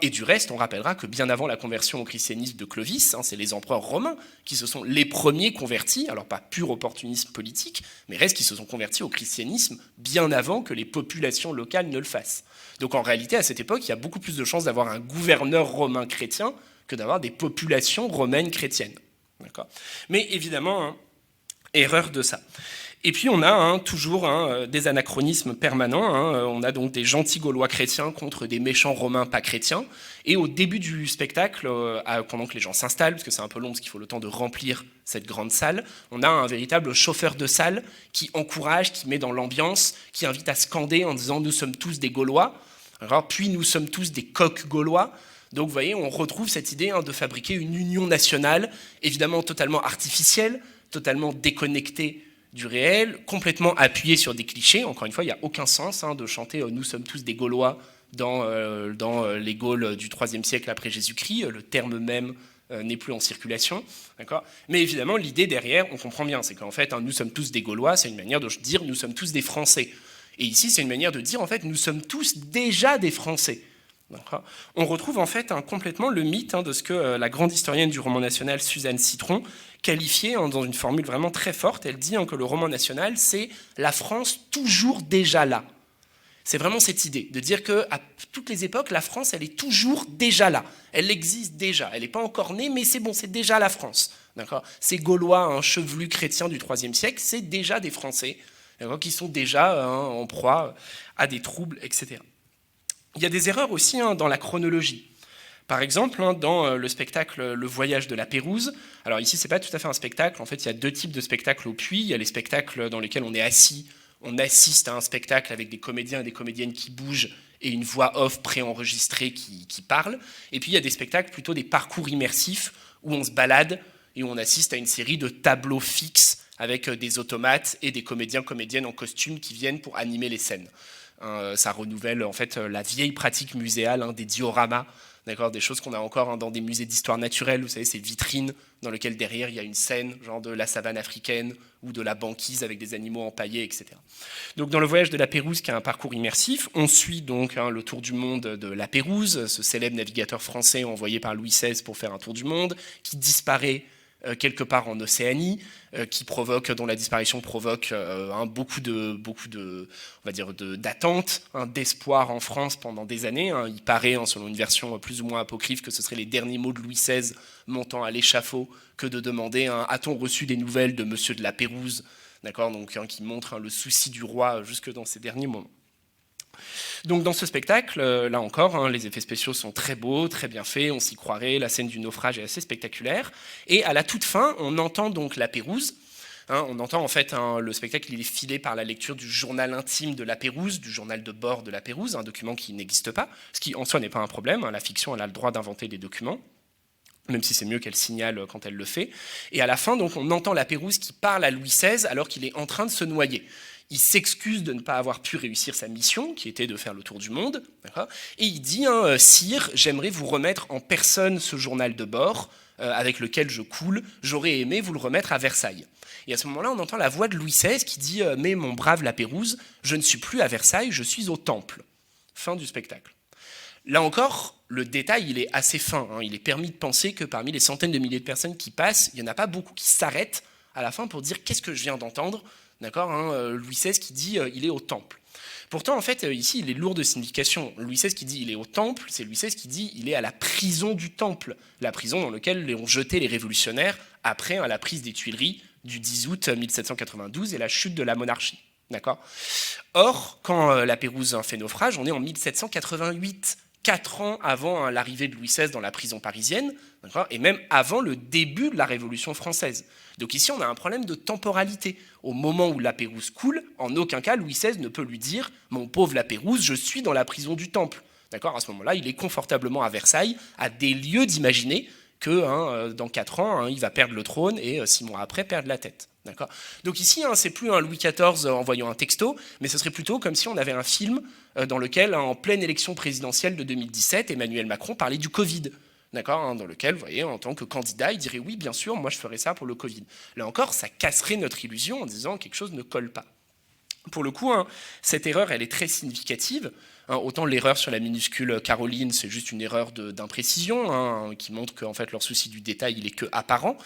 Speaker 2: Et du reste, on rappellera que bien avant la conversion au christianisme de Clovis, c'est les empereurs romains qui se sont les premiers convertis, alors pas pur opportunisme politique, mais reste qui se sont convertis au christianisme bien avant que les populations locales ne le fassent. Donc en réalité, à cette époque, il y a beaucoup plus de chances d'avoir un gouverneur romain chrétien que d'avoir des populations romaines chrétiennes. Mais évidemment, erreur de ça. Et puis on a toujours des anachronismes permanents. On a donc des gentils Gaulois chrétiens contre des méchants Romains pas chrétiens. Et au début du spectacle, pendant que les gens s'installent, parce que c'est un peu long, parce qu'il faut le temps de remplir cette grande salle, on a un véritable chauffeur de salle qui encourage, qui met dans l'ambiance, qui invite à scander en disant « nous sommes tous des Gaulois ». Puis nous sommes tous des coqs gaulois. Donc vous voyez, on retrouve cette idée de fabriquer une union nationale, évidemment totalement artificielle, totalement déconnectée du réel, complètement appuyée sur des clichés. Encore une fois, il n'y a aucun sens de chanter « nous sommes tous des Gaulois » dans les Gaules du IIIe siècle après Jésus-Christ. Le terme même n'est plus en circulation. Mais évidemment, l'idée derrière, on comprend bien, c'est qu'en fait, nous sommes tous des Gaulois, c'est une manière de dire « nous sommes tous des Français ». Et ici, c'est une manière de dire, en fait, nous sommes tous déjà des Français. On retrouve en fait complètement le mythe de ce que la grande historienne du roman national, Suzanne Citron, qualifiait dans une formule vraiment très forte. Elle dit que le roman national, c'est la France toujours déjà là. C'est vraiment cette idée de dire qu'à toutes les époques, la France, elle est toujours déjà là. Elle existe déjà. Elle n'est pas encore née, mais c'est bon, c'est déjà la France. Ces Gaulois chevelus chrétiens du IIIe siècle, c'est déjà des Français qui sont déjà en proie à des troubles, etc. Il y a des erreurs aussi dans la chronologie. Par exemple, dans le spectacle Le Voyage de la Pérouse, alors ici, ce n'est pas tout à fait un spectacle. En fait, il y a 2 types de spectacles au Puy. Il y a les spectacles dans lesquels on est assis, on assiste à un spectacle avec des comédiens et des comédiennes qui bougent et une voix off préenregistrée qui parle. Et puis, il y a des spectacles, plutôt des parcours immersifs, où on se balade et où on assiste à une série de tableaux fixes avec des automates et des comédiens-comédiennes en costume qui viennent pour animer les scènes. Ça renouvelle en fait la vieille pratique muséale des dioramas, d'accord, des choses qu'on a encore dans des musées d'histoire naturelle, vous savez, ces vitrines dans lesquelles derrière il y a une scène, genre de la savane africaine ou de la banquise avec des animaux empaillés, etc. Donc dans le voyage de la Pérouse, qui est un parcours immersif, on suit donc le tour du monde de la Pérouse, ce célèbre navigateur français envoyé par Louis XVI pour faire un tour du monde, qui disparaît quelque part en Océanie, dont la disparition provoque beaucoup de, on va dire, d'attentes, d'espoir en France pendant des années. Il paraît, selon une version plus ou moins apocryphe, que ce seraient les derniers mots de Louis XVI montant à l'échafaud que de demander a-t-on reçu des nouvelles de Monsieur de la Pérouse, d'accord, donc qui montre le souci du roi jusque dans ces derniers moments. Donc dans ce spectacle, là encore, les effets spéciaux sont très beaux, très bien faits, on s'y croirait, la scène du naufrage est assez spectaculaire, et à la toute fin, on entend donc la Pérouse, on entend en fait le spectacle, il est filé par la lecture du journal intime de la Pérouse, du journal de bord de la Pérouse, un document qui n'existe pas, ce qui en soi n'est pas un problème, la fiction elle a le droit d'inventer des documents, même si c'est mieux qu'elle signale quand elle le fait, et à la fin, donc, on entend la Pérouse qui parle à Louis XVI alors qu'il est en train de se noyer. Il s'excuse de ne pas avoir pu réussir sa mission, qui était de faire le tour du monde, et il dit « Sire, j'aimerais vous remettre en personne ce journal de bord avec lequel je coule, j'aurais aimé vous le remettre à Versailles. » Et à ce moment-là, on entend la voix de Louis XVI qui dit « Mais mon brave la Pérouse, je ne suis plus à Versailles, je suis au Temple. » Fin du spectacle. Là encore, le détail, il est assez fin. Il est permis de penser que parmi les centaines de milliers de personnes qui passent, il n'y en a pas beaucoup qui s'arrêtent à la fin pour dire « Qu'est-ce que je viens d'entendre ?» D'accord, Louis XVI qui dit il est au Temple. Pourtant, en fait, ici, il est lourd de signification. Louis XVI qui dit il est au Temple, c'est Louis XVI qui dit il est à la prison du Temple, la prison dans laquelle ont jeté les révolutionnaires après la prise des Tuileries du 10 août 1792 et la chute de la monarchie. D'accord. Or, quand la Pérouse fait naufrage, on est en 1788, 4 ans avant l'arrivée de Louis XVI dans la prison parisienne, et même avant le début de la Révolution française. Donc ici, on a un problème de temporalité. Au moment où la Pérouse coule, en aucun cas, Louis XVI ne peut lui dire « Mon pauvre la Pérouse, je suis dans la prison du Temple ». D'accord ? À ce moment-là, il est confortablement à Versailles, à des lieux d'imaginer que dans 4 ans, il va perdre le trône et 6 mois après, perdre la tête. D'accord ? Donc ici, c'est plus un Louis XIV envoyant un texto, mais ce serait plutôt comme si on avait un film dans lequel, en pleine élection présidentielle de 2017, Emmanuel Macron parlait du Covid. D'accord, dans lequel, vous voyez, en tant que candidat, il dirait « Oui, bien sûr, moi je ferais ça pour le Covid ». Là encore, ça casserait notre illusion en disant « Quelque chose ne colle pas ». Pour le coup, cette erreur, elle est très significative. Autant l'erreur sur la minuscule Caroline, c'est juste une erreur d'imprécision, qui montre qu'en fait, leur souci du détail, il est que apparent.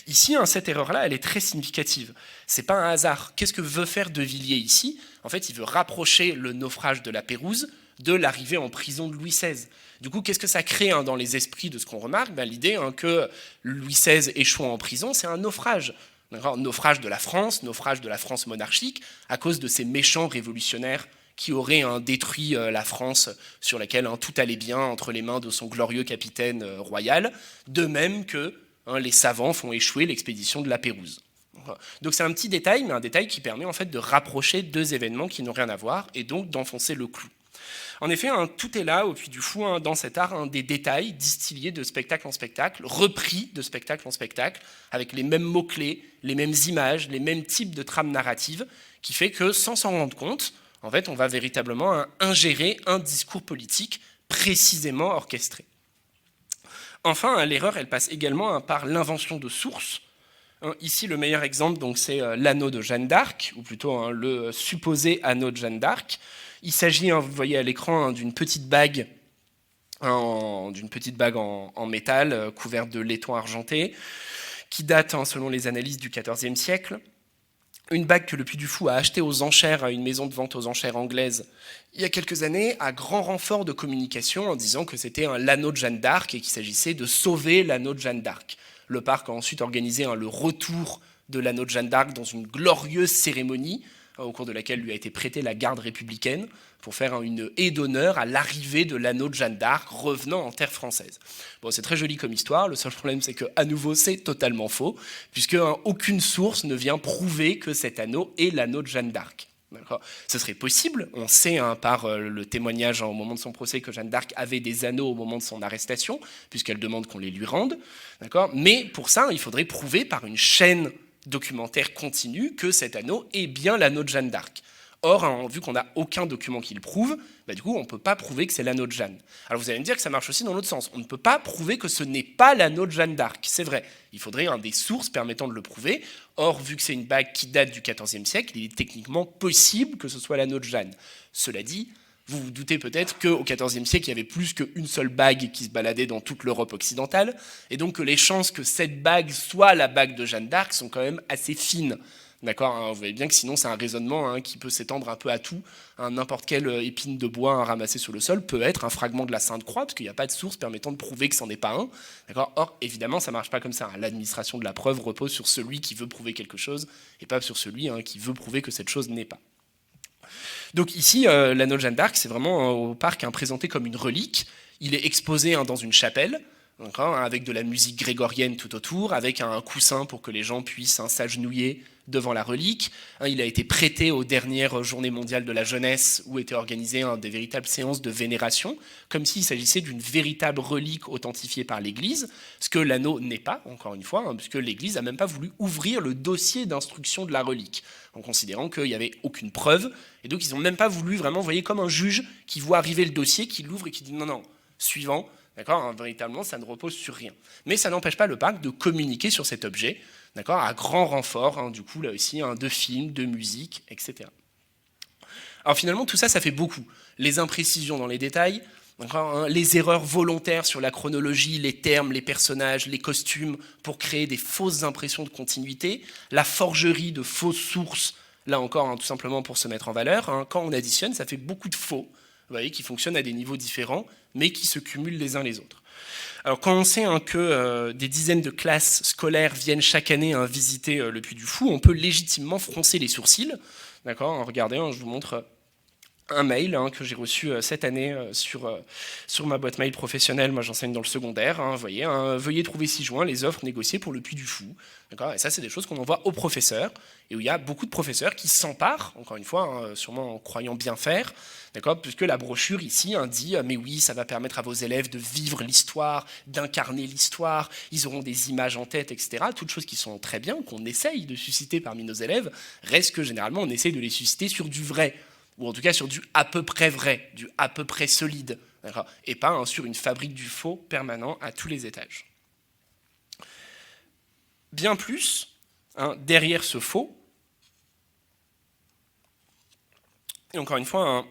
Speaker 2: Ici, cette erreur-là, elle est très significative. C'est pas un hasard. Qu'est-ce que veut faire De Villiers ici ? En fait, il veut rapprocher le naufrage de la Pérouse de l'arrivée en prison de Louis XVI. Du coup, qu'est-ce que ça crée dans les esprits de ce qu'on remarque ? L'idée que Louis XVI échoue en prison, c'est un naufrage. Naufrage de la France monarchique, à cause de ces méchants révolutionnaires qui auraient détruit la France sur laquelle tout allait bien entre les mains de son glorieux capitaine royal, de même que les savants font échouer l'expédition de la Pérouse. Donc c'est un petit détail, mais un détail qui permet en fait de rapprocher deux événements qui n'ont rien à voir et donc d'enfoncer le clou. En effet, tout est là, au Puy du Fou, dans cet art, des détails distillés de spectacle en spectacle, repris de spectacle en spectacle, avec les mêmes mots-clés, les mêmes images, les mêmes types de trames narratives, qui fait que, sans s'en rendre compte, en fait, on va véritablement ingérer un discours politique précisément orchestré. Enfin, l'erreur, elle passe également par l'invention de sources. Ici, le meilleur exemple, donc, c'est l'anneau de Jeanne d'Arc, ou plutôt le supposé anneau de Jeanne d'Arc. Il s'agit, vous voyez à l'écran, d'une petite bague en métal couverte de laiton argenté, qui date, selon les analyses, du XIVe siècle. Une bague que le Puy du Fou a achetée aux enchères à une maison de vente aux enchères anglaise il y a quelques années, à grand renfort de communication, en disant que c'était l'anneau de Jeanne d'Arc et qu'il s'agissait de sauver l'anneau de Jeanne d'Arc. Le parc a ensuite organisé le retour de l'anneau de Jeanne d'Arc dans une glorieuse cérémonie, au cours de laquelle lui a été prêtée la garde républicaine, pour faire une haie d'honneur à l'arrivée de l'anneau de Jeanne d'Arc revenant en terre française. Bon, c'est très joli comme histoire, le seul problème c'est qu'à nouveau c'est totalement faux, puisque aucune source ne vient prouver que cet anneau est l'anneau de Jeanne d'Arc. Ce serait possible, on sait par le témoignage au moment de son procès que Jeanne d'Arc avait des anneaux au moment de son arrestation, puisqu'elle demande qu'on les lui rende, mais pour ça il faudrait prouver par une chaîne documentaire continue que cet anneau est bien l'anneau de Jeanne d'Arc. Or, vu qu'on n'a aucun document qui le prouve, du coup, on ne peut pas prouver que c'est l'anneau de Jeanne. Alors vous allez me dire que ça marche aussi dans l'autre sens. On ne peut pas prouver que ce n'est pas l'anneau de Jeanne d'Arc. C'est vrai. Il faudrait des sources permettant de le prouver. Or, vu que c'est une bague qui date du XIVe siècle, il est techniquement possible que ce soit l'anneau de Jeanne. Cela dit, vous vous doutez peut-être qu'au XIVe siècle, il y avait plus qu'une seule bague qui se baladait dans toute l'Europe occidentale, et donc que les chances que cette bague soit la bague de Jeanne d'Arc sont quand même assez fines. D'accord, vous voyez bien que sinon c'est un raisonnement qui peut s'étendre un peu à tout. N'importe quelle épine de bois ramassée sur le sol peut être un fragment de la Sainte Croix, parce qu'il n'y a pas de source permettant de prouver que c'en est pas un. D'accord. Or, évidemment, ça ne marche pas comme ça. L'administration de la preuve repose sur celui qui veut prouver quelque chose, et pas sur celui qui veut prouver que cette chose n'est pas. Donc ici, l'anneau de Jeanne d'Arc, c'est vraiment au parc présenté comme une relique. Il est exposé dans une chapelle, avec de la musique grégorienne tout autour, avec un coussin pour que les gens puissent s'agenouiller devant la relique. Il a été prêté aux dernières journées mondiales de la jeunesse où étaient organisées des véritables séances de vénération, comme s'il s'agissait d'une véritable relique authentifiée par l'Église, ce que l'anneau n'est pas, encore une fois, puisque l'Église n'a même pas voulu ouvrir le dossier d'instruction de la relique, en considérant qu'il n'y avait aucune preuve, et donc ils n'ont même pas voulu vraiment, vous voyez, comme un juge qui voit arriver le dossier, qui l'ouvre et qui dit non, suivant. D'accord, véritablement, ça ne repose sur rien. Mais ça n'empêche pas le parc de communiquer sur cet objet, d'accord, à grand renfort, du coup, là aussi, de films, de musique, etc. Alors finalement, tout ça, ça fait beaucoup. Les imprécisions dans les détails, les erreurs volontaires sur la chronologie, les termes, les personnages, les costumes, pour créer des fausses impressions de continuité, la forgerie de fausses sources, là encore, tout simplement pour se mettre en valeur. Quand on additionne, ça fait beaucoup de faux, vous voyez, qui fonctionnent à des niveaux différents, mais qui se cumulent les uns les autres. Alors quand on sait que des dizaines de classes scolaires viennent chaque année visiter le Puy du Fou, on peut légitimement froncer les sourcils. D'accord, regardez, je vous montre un mail que j'ai reçu cette année sur ma boîte mail professionnelle. Moi, j'enseigne dans le secondaire. Vous voyez, veuillez trouver ci-joint les offres négociées pour le Puy du Fou. D'accord, et ça, c'est des choses qu'on envoie aux professeurs et où il y a beaucoup de professeurs qui s'emparent, encore une fois, sûrement en croyant bien faire, d'accord, puisque la brochure ici dit mais oui, ça va permettre à vos élèves de vivre l'histoire, d'incarner l'histoire, ils auront des images en tête, etc. Toutes choses qui sont très bien, qu'on essaye de susciter parmi nos élèves, reste que généralement, on essaye de les susciter sur du vrai, ou en tout cas sur du à peu près vrai, du à peu près solide, et pas sur une fabrique du faux permanent à tous les étages. Bien plus, derrière ce faux, et encore une fois,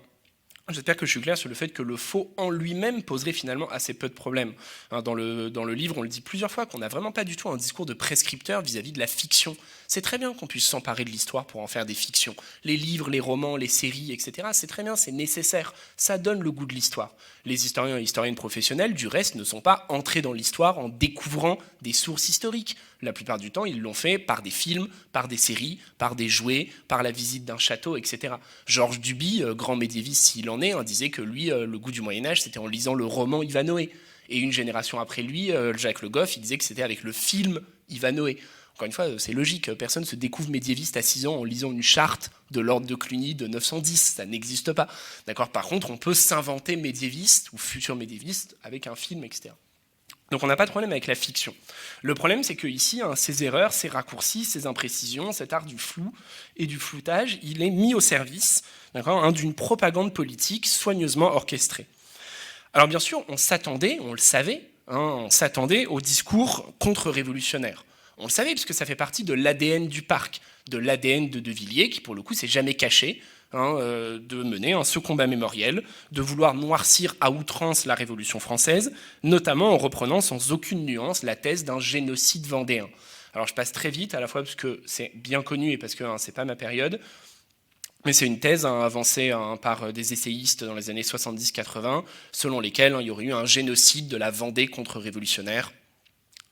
Speaker 2: j'espère que je suis clair sur le fait que le faux en lui-même poserait finalement assez peu de problèmes. Dans le livre, on le dit plusieurs fois, qu'on n'a vraiment pas du tout un discours de prescripteur vis-à-vis de la fiction. C'est très bien qu'on puisse s'emparer de l'histoire pour en faire des fictions. Les livres, les romans, les séries, etc., c'est très bien, c'est nécessaire. Ça donne le goût de l'histoire. Les historiens et historiennes professionnels, du reste, ne sont pas entrés dans l'histoire en découvrant des sources historiques. La plupart du temps, ils l'ont fait par des films, par des séries, par des jouets, par la visite d'un château, etc. Georges Duby, grand médiéviste s'il en est, disait que lui, le goût du Moyen-Âge, c'était en lisant le roman Ivanhoé. Et une génération après lui, Jacques Le Goff, il disait que c'était avec le film Ivanhoé. Encore une fois, c'est logique, personne ne se découvre médiéviste à 6 ans en lisant une charte de l'ordre de Cluny de 910, ça n'existe pas. D'accord ? Par contre, on peut s'inventer médiéviste ou futur médiéviste avec un film, etc. Donc on n'a pas de problème avec la fiction. Le problème, c'est que ici, ces erreurs, ces raccourcis, ces imprécisions, cet art du flou et du floutage, il est mis au service, d'une propagande politique soigneusement orchestrée. Alors bien sûr, on s'attendait, on le savait, on s'attendait au discours contre-révolutionnaire. On le savait, puisque ça fait partie de l'ADN du parc, de l'ADN de De Villiers, qui pour le coup s'est jamais caché, de mener ce combat mémoriel, de vouloir noircir à outrance la Révolution française, notamment en reprenant sans aucune nuance la thèse d'un génocide vendéen. Alors je passe très vite, à la fois parce que c'est bien connu et parce que c'est pas ma période, mais c'est une thèse avancée par des essayistes dans les années 70-80, selon lesquels il y aurait eu un génocide de la Vendée contre-révolutionnaire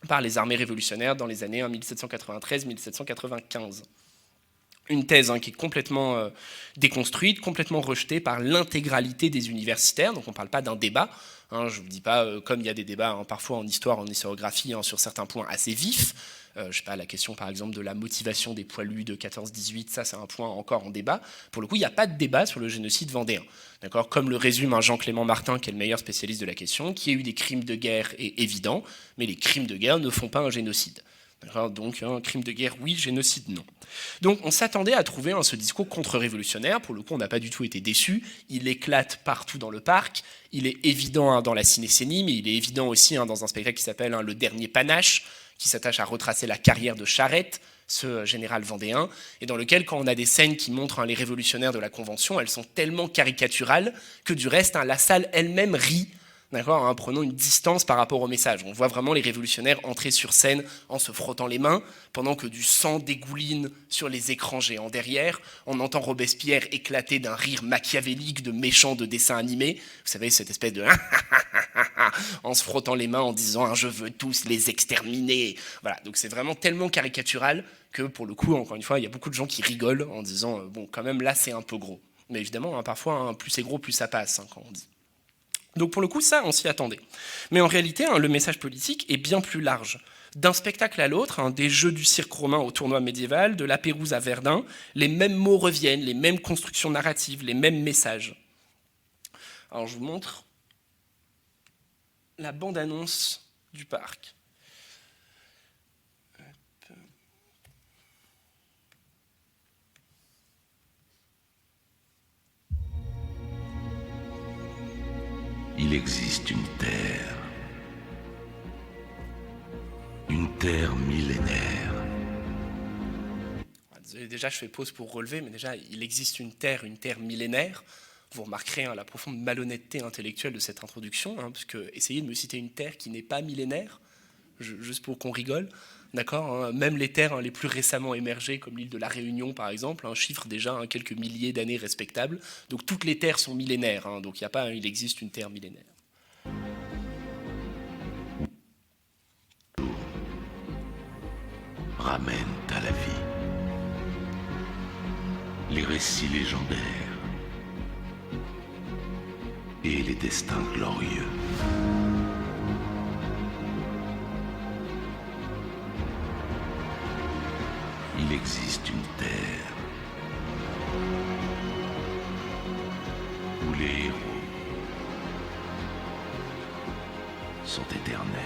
Speaker 2: par les armées révolutionnaires dans les années 1793-1795. Une thèse qui est complètement déconstruite, complètement rejetée par l'intégralité des universitaires, donc on ne parle pas d'un débat, je ne vous dis pas, comme il y a des débats parfois en histoire, en historiographie, sur certains points assez vifs, je sais pas, la question par exemple de la motivation des poilus de 14-18, ça c'est un point encore en débat. Pour le coup, il n'y a pas de débat sur le génocide vendéen. D'accord ? Comme le résume Jean-Clément Martin, qui est le meilleur spécialiste de la question, qu'il y a eu des crimes de guerre est évident, mais les crimes de guerre ne font pas un génocide. Donc, crime de guerre, oui, génocide, non. Donc, on s'attendait à trouver ce discours contre-révolutionnaire. Pour le coup, on n'a pas du tout été déçus. Il éclate partout dans le parc. Il est évident dans la cinécénie, mais il est évident aussi dans un spectacle qui s'appelle Le Dernier Panache, qui s'attache à retracer la carrière de Charette, ce général vendéen, et dans lequel, quand on a des scènes qui montrent les révolutionnaires de la Convention, elles sont tellement caricaturales que du reste, la salle elle-même rit, d'accord, prenant une distance par rapport au message. On voit vraiment les révolutionnaires entrer sur scène en se frottant les mains, pendant que du sang dégouline sur les écrans géants derrière. On entend Robespierre éclater d'un rire machiavélique de méchant de dessin animé. Vous savez, cette espèce de en se frottant les mains en disant « je veux tous les exterminer ». Voilà, donc c'est vraiment tellement caricatural que pour le coup, encore une fois, il y a beaucoup de gens qui rigolent en disant « bon, quand même, là, c'est un peu gros ». Mais évidemment, parfois, plus c'est gros, plus ça passe, quand on dit. Donc pour le coup, ça, on s'y attendait. Mais en réalité, le message politique est bien plus large. D'un spectacle à l'autre, des jeux du cirque romain au tournoi médiéval, de la Pérouse à Verdun, les mêmes mots reviennent, les mêmes constructions narratives, les mêmes messages. Alors je vous montre la bande-annonce du parc.
Speaker 3: Il existe une terre millénaire.
Speaker 2: Désolé, déjà je fais pause pour relever, mais déjà il existe une terre millénaire. Vous remarquerez la profonde malhonnêteté intellectuelle de cette introduction, puisque essayez de me citer une terre qui n'est pas millénaire, juste pour qu'on rigole, d'accord, même les terres les plus récemment émergées, comme l'île de la Réunion par exemple, chiffrent déjà quelques milliers d'années respectables. Donc toutes les terres sont millénaires, donc il existe une terre millénaire.
Speaker 3: Ramènent à la vie les récits légendaires et les destins glorieux. Il existe une terre où les héros sont éternels.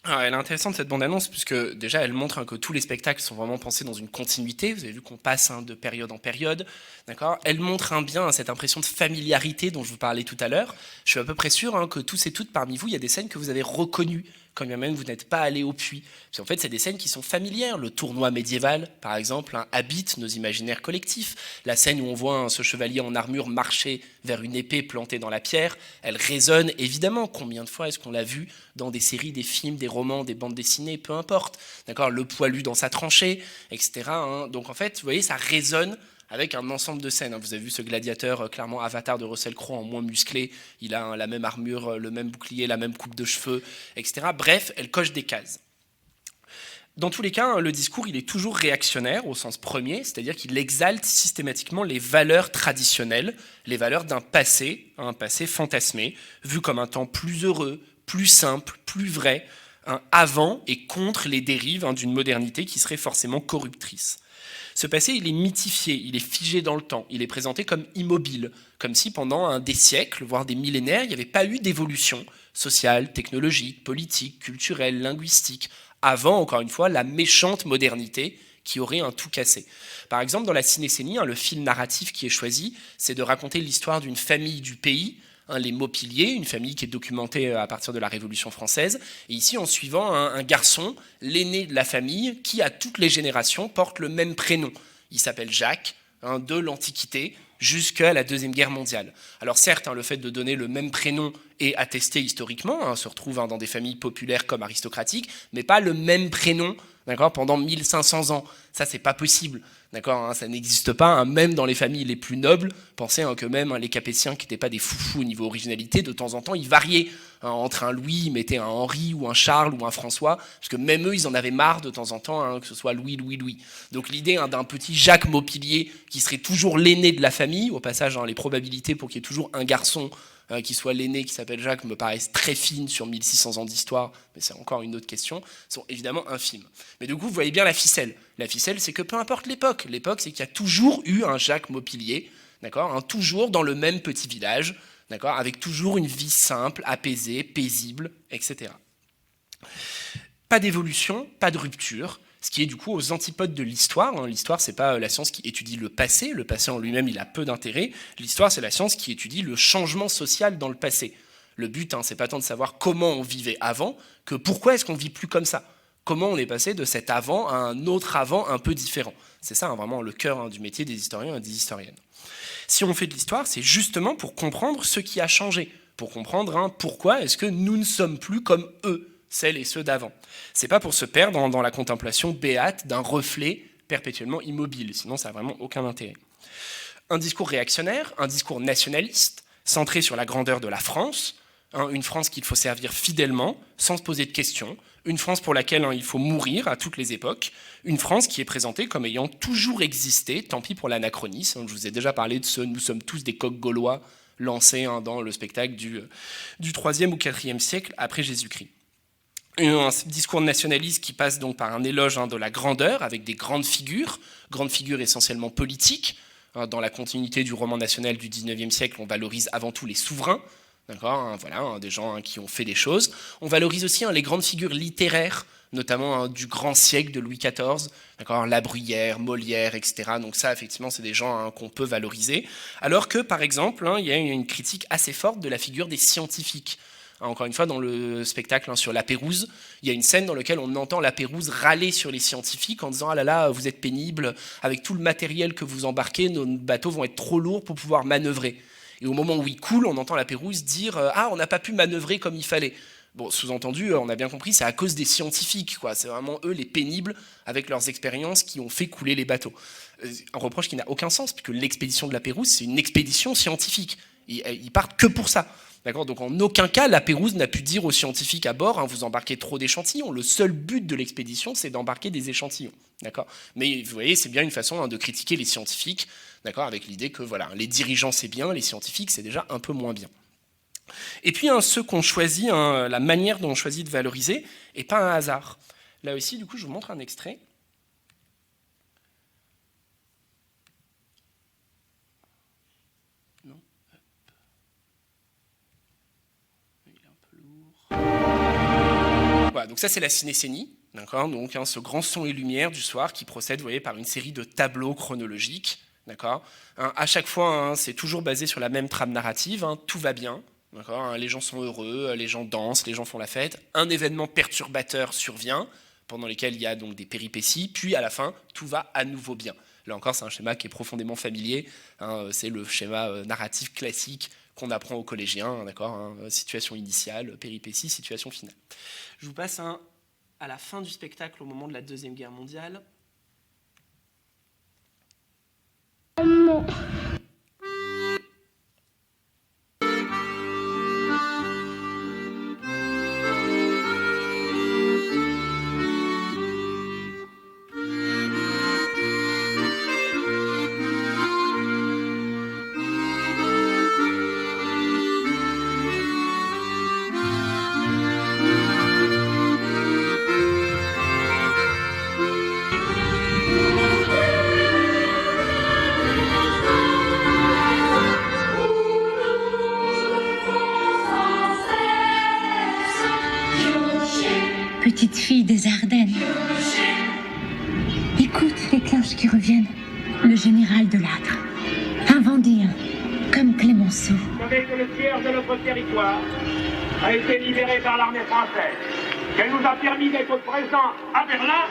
Speaker 2: Alors, elle est intéressante cette bande-annonce puisque déjà elle montre que tous les spectacles sont vraiment pensés dans une continuité. Vous avez vu qu'on passe de période en période, d'accord. Elle montre bien cette impression de familiarité dont je vous parlais tout à l'heure. Je suis à peu près sûr que tous et toutes parmi vous, il y a des scènes que vous avez reconnues, quand bien même vous n'êtes pas allé au puits. Parce qu'en fait, c'est des scènes qui sont familières. Le tournoi médiéval, par exemple, habite nos imaginaires collectifs. La scène où on voit ce chevalier en armure marcher vers une épée plantée dans la pierre, elle résonne évidemment. Combien de fois est-ce qu'on l'a vu dans des séries, des films, des romans, des bandes dessinées, peu importe. D'accord, le poilu dans sa tranchée, etc. Donc en fait, vous voyez, ça résonne avec un ensemble de scènes. Vous avez vu ce gladiateur, clairement avatar de Russell Crowe en moins musclé, il a la même armure, le même bouclier, la même coupe de cheveux, etc. Bref, elle coche des cases. Dans tous les cas, le discours, il est toujours réactionnaire au sens premier, c'est-à-dire qu'il exalte systématiquement les valeurs traditionnelles, les valeurs d'un passé, un passé fantasmé, vu comme un temps plus heureux, plus simple, plus vrai, avant et contre les dérives d'une modernité qui serait forcément corruptrice. Ce passé, il est mythifié, il est figé dans le temps, il est présenté comme immobile, comme si pendant des siècles, voire des millénaires, il n'y avait pas eu d'évolution sociale, technologique, politique, culturelle, linguistique, avant, encore une fois, la méchante modernité qui aurait tout cassé. Par exemple, dans la cinécénie, le fil narratif qui est choisi, c'est de raconter l'histoire d'une famille du pays, les Maupiliers, une famille qui est documentée à partir de la Révolution française, et ici en suivant un garçon, l'aîné de la famille, qui à toutes les générations porte le même prénom. Il s'appelle Jacques, de l'Antiquité jusqu'à la Deuxième Guerre mondiale. Alors certes, le fait de donner le même prénom est attesté historiquement, se retrouve dans des familles populaires comme aristocratiques, mais pas le même prénom d'accord, pendant 1500 ans. Ça, c'est pas possible, d'accord, hein, ça n'existe pas, hein, même dans les familles les plus nobles. Pensez hein, que même hein, les Capétiens, qui n'étaient pas des foufous au niveau originalité, de temps en temps, ils variaient. Hein, entre un Louis, ils mettaient un Henri, ou un Charles, ou un François, parce que même eux, ils en avaient marre de temps en temps, hein, que ce soit Louis. Donc l'idée hein, d'un petit Jacques Maupelier, qui serait toujours l'aîné de la famille, au passage, hein, les probabilités pour qu'il y ait toujours un garçon qui soit l'aîné, qui s'appelle Jacques, me paraissent très fines sur 1600 ans d'histoire, mais c'est encore une autre question, sont évidemment infimes. Mais du coup, vous voyez bien la ficelle. La ficelle, c'est que peu importe l'époque, c'est qu'il y a toujours eu un Jacques Maupelier, d'accord, hein, toujours dans le même petit village, d'accord, avec toujours une vie simple, apaisée, paisible, etc. Pas d'évolution, pas de rupture, ce qui est du coup aux antipodes de l'histoire. Hein. L'histoire, c'est pas la science qui étudie le passé en lui-même, il a peu d'intérêt. L'histoire, c'est la science qui étudie le changement social dans le passé. Le but, hein, c'est pas tant de savoir comment on vivait avant, que pourquoi est-ce qu'on vit plus comme ça. Comment on est passé de cet avant à un autre avant un peu différent. C'est ça hein, vraiment le cœur hein, du métier des historiens et des historiennes. Si on fait de l'histoire, c'est justement pour comprendre ce qui a changé, pour comprendre hein, pourquoi est-ce que nous ne sommes plus comme eux, celles et ceux d'avant. C'est pas pour se perdre dans la contemplation béate d'un reflet perpétuellement immobile, sinon ça n'a vraiment aucun intérêt. Un discours réactionnaire, un discours nationaliste, centré sur la grandeur de la France, hein, une France qu'il faut servir fidèlement, sans se poser de questions, une France pour laquelle hein, il faut mourir à toutes les époques, une France qui est présentée comme ayant toujours existé, tant pis pour l'anachronisme, je vous ai déjà parlé de ce « nous sommes tous des coqs gaulois » lancé hein, dans le spectacle du 3e ou 4e siècle après Jésus-Christ. Un discours nationaliste qui passe donc par un éloge hein, de la grandeur, avec des grandes figures essentiellement politiques. Hein, dans la continuité du roman national du 19e siècle, on valorise avant tout les souverains, d'accord, hein, voilà, hein, des gens hein, qui ont fait des choses. On valorise aussi hein, les grandes figures littéraires, notamment hein, du grand siècle de Louis XIV, d'accord, La Bruyère, Molière, etc. Donc ça, effectivement, c'est des gens hein, qu'on peut valoriser. Alors que, par exemple, hein, il y a une critique assez forte de la figure des scientifiques. Encore une fois, dans le spectacle hein, sur la Pérouse, il y a une scène dans laquelle on entend la Pérouse râler sur les scientifiques en disant « Ah là là, vous êtes pénibles, avec tout le matériel que vous embarquez, nos bateaux vont être trop lourds pour pouvoir manœuvrer. » Et au moment où il coule, on entend la Pérouse dire « Ah, on n'a pas pu manœuvrer comme il fallait. » Bon, sous-entendu, on a bien compris, c'est à cause des scientifiques, quoi. C'est vraiment eux les pénibles avec leurs expériences qui ont fait couler les bateaux. Un reproche qui n'a aucun sens, puisque l'expédition de la Pérouse, c'est une expédition scientifique. Ils partent que pour ça. D'accord, donc en aucun cas, la Pérouse n'a pu dire aux scientifiques à bord, hein, vous embarquez trop d'échantillons. Le seul but de l'expédition, c'est d'embarquer des échantillons. D'accord, mais vous voyez, c'est bien une façon hein, de critiquer les scientifiques, d'accord, avec l'idée que voilà, les dirigeants c'est bien, les scientifiques c'est déjà un peu moins bien. Et puis hein, ceux qu'on choisit, hein, la manière dont on choisit de valoriser, n'est pas un hasard. Là aussi, du coup, je vous montre un extrait. Voilà, donc ça c'est la cinécénie, d'accord, donc hein, ce grand son et lumière du soir qui procède, vous voyez, par une série de tableaux chronologiques, d'accord. Hein, à chaque fois, hein, c'est toujours basé sur la même trame narrative, hein, tout va bien, d'accord, hein, les gens sont heureux, les gens dansent, les gens font la fête, un événement perturbateur survient, pendant lequel il y a donc des péripéties, puis à la fin, tout va à nouveau bien. Là encore, c'est un schéma qui est profondément familier, hein, c'est le schéma narratif classique qu'on apprend aux collégiens, d'accord, hein, situation initiale, péripétie, situation finale. Je vous passe à la fin du spectacle, au moment de la Deuxième Guerre mondiale.
Speaker 4: Petite fille des Ardennes, écoute les cloches qui reviennent. Le général de Lattre, un Vendéen, comme Clémenceau.
Speaker 5: Vous savez que le tiers de notre territoire a été libéré par l'armée française, qu'elle nous a permis d'être présents à Berlin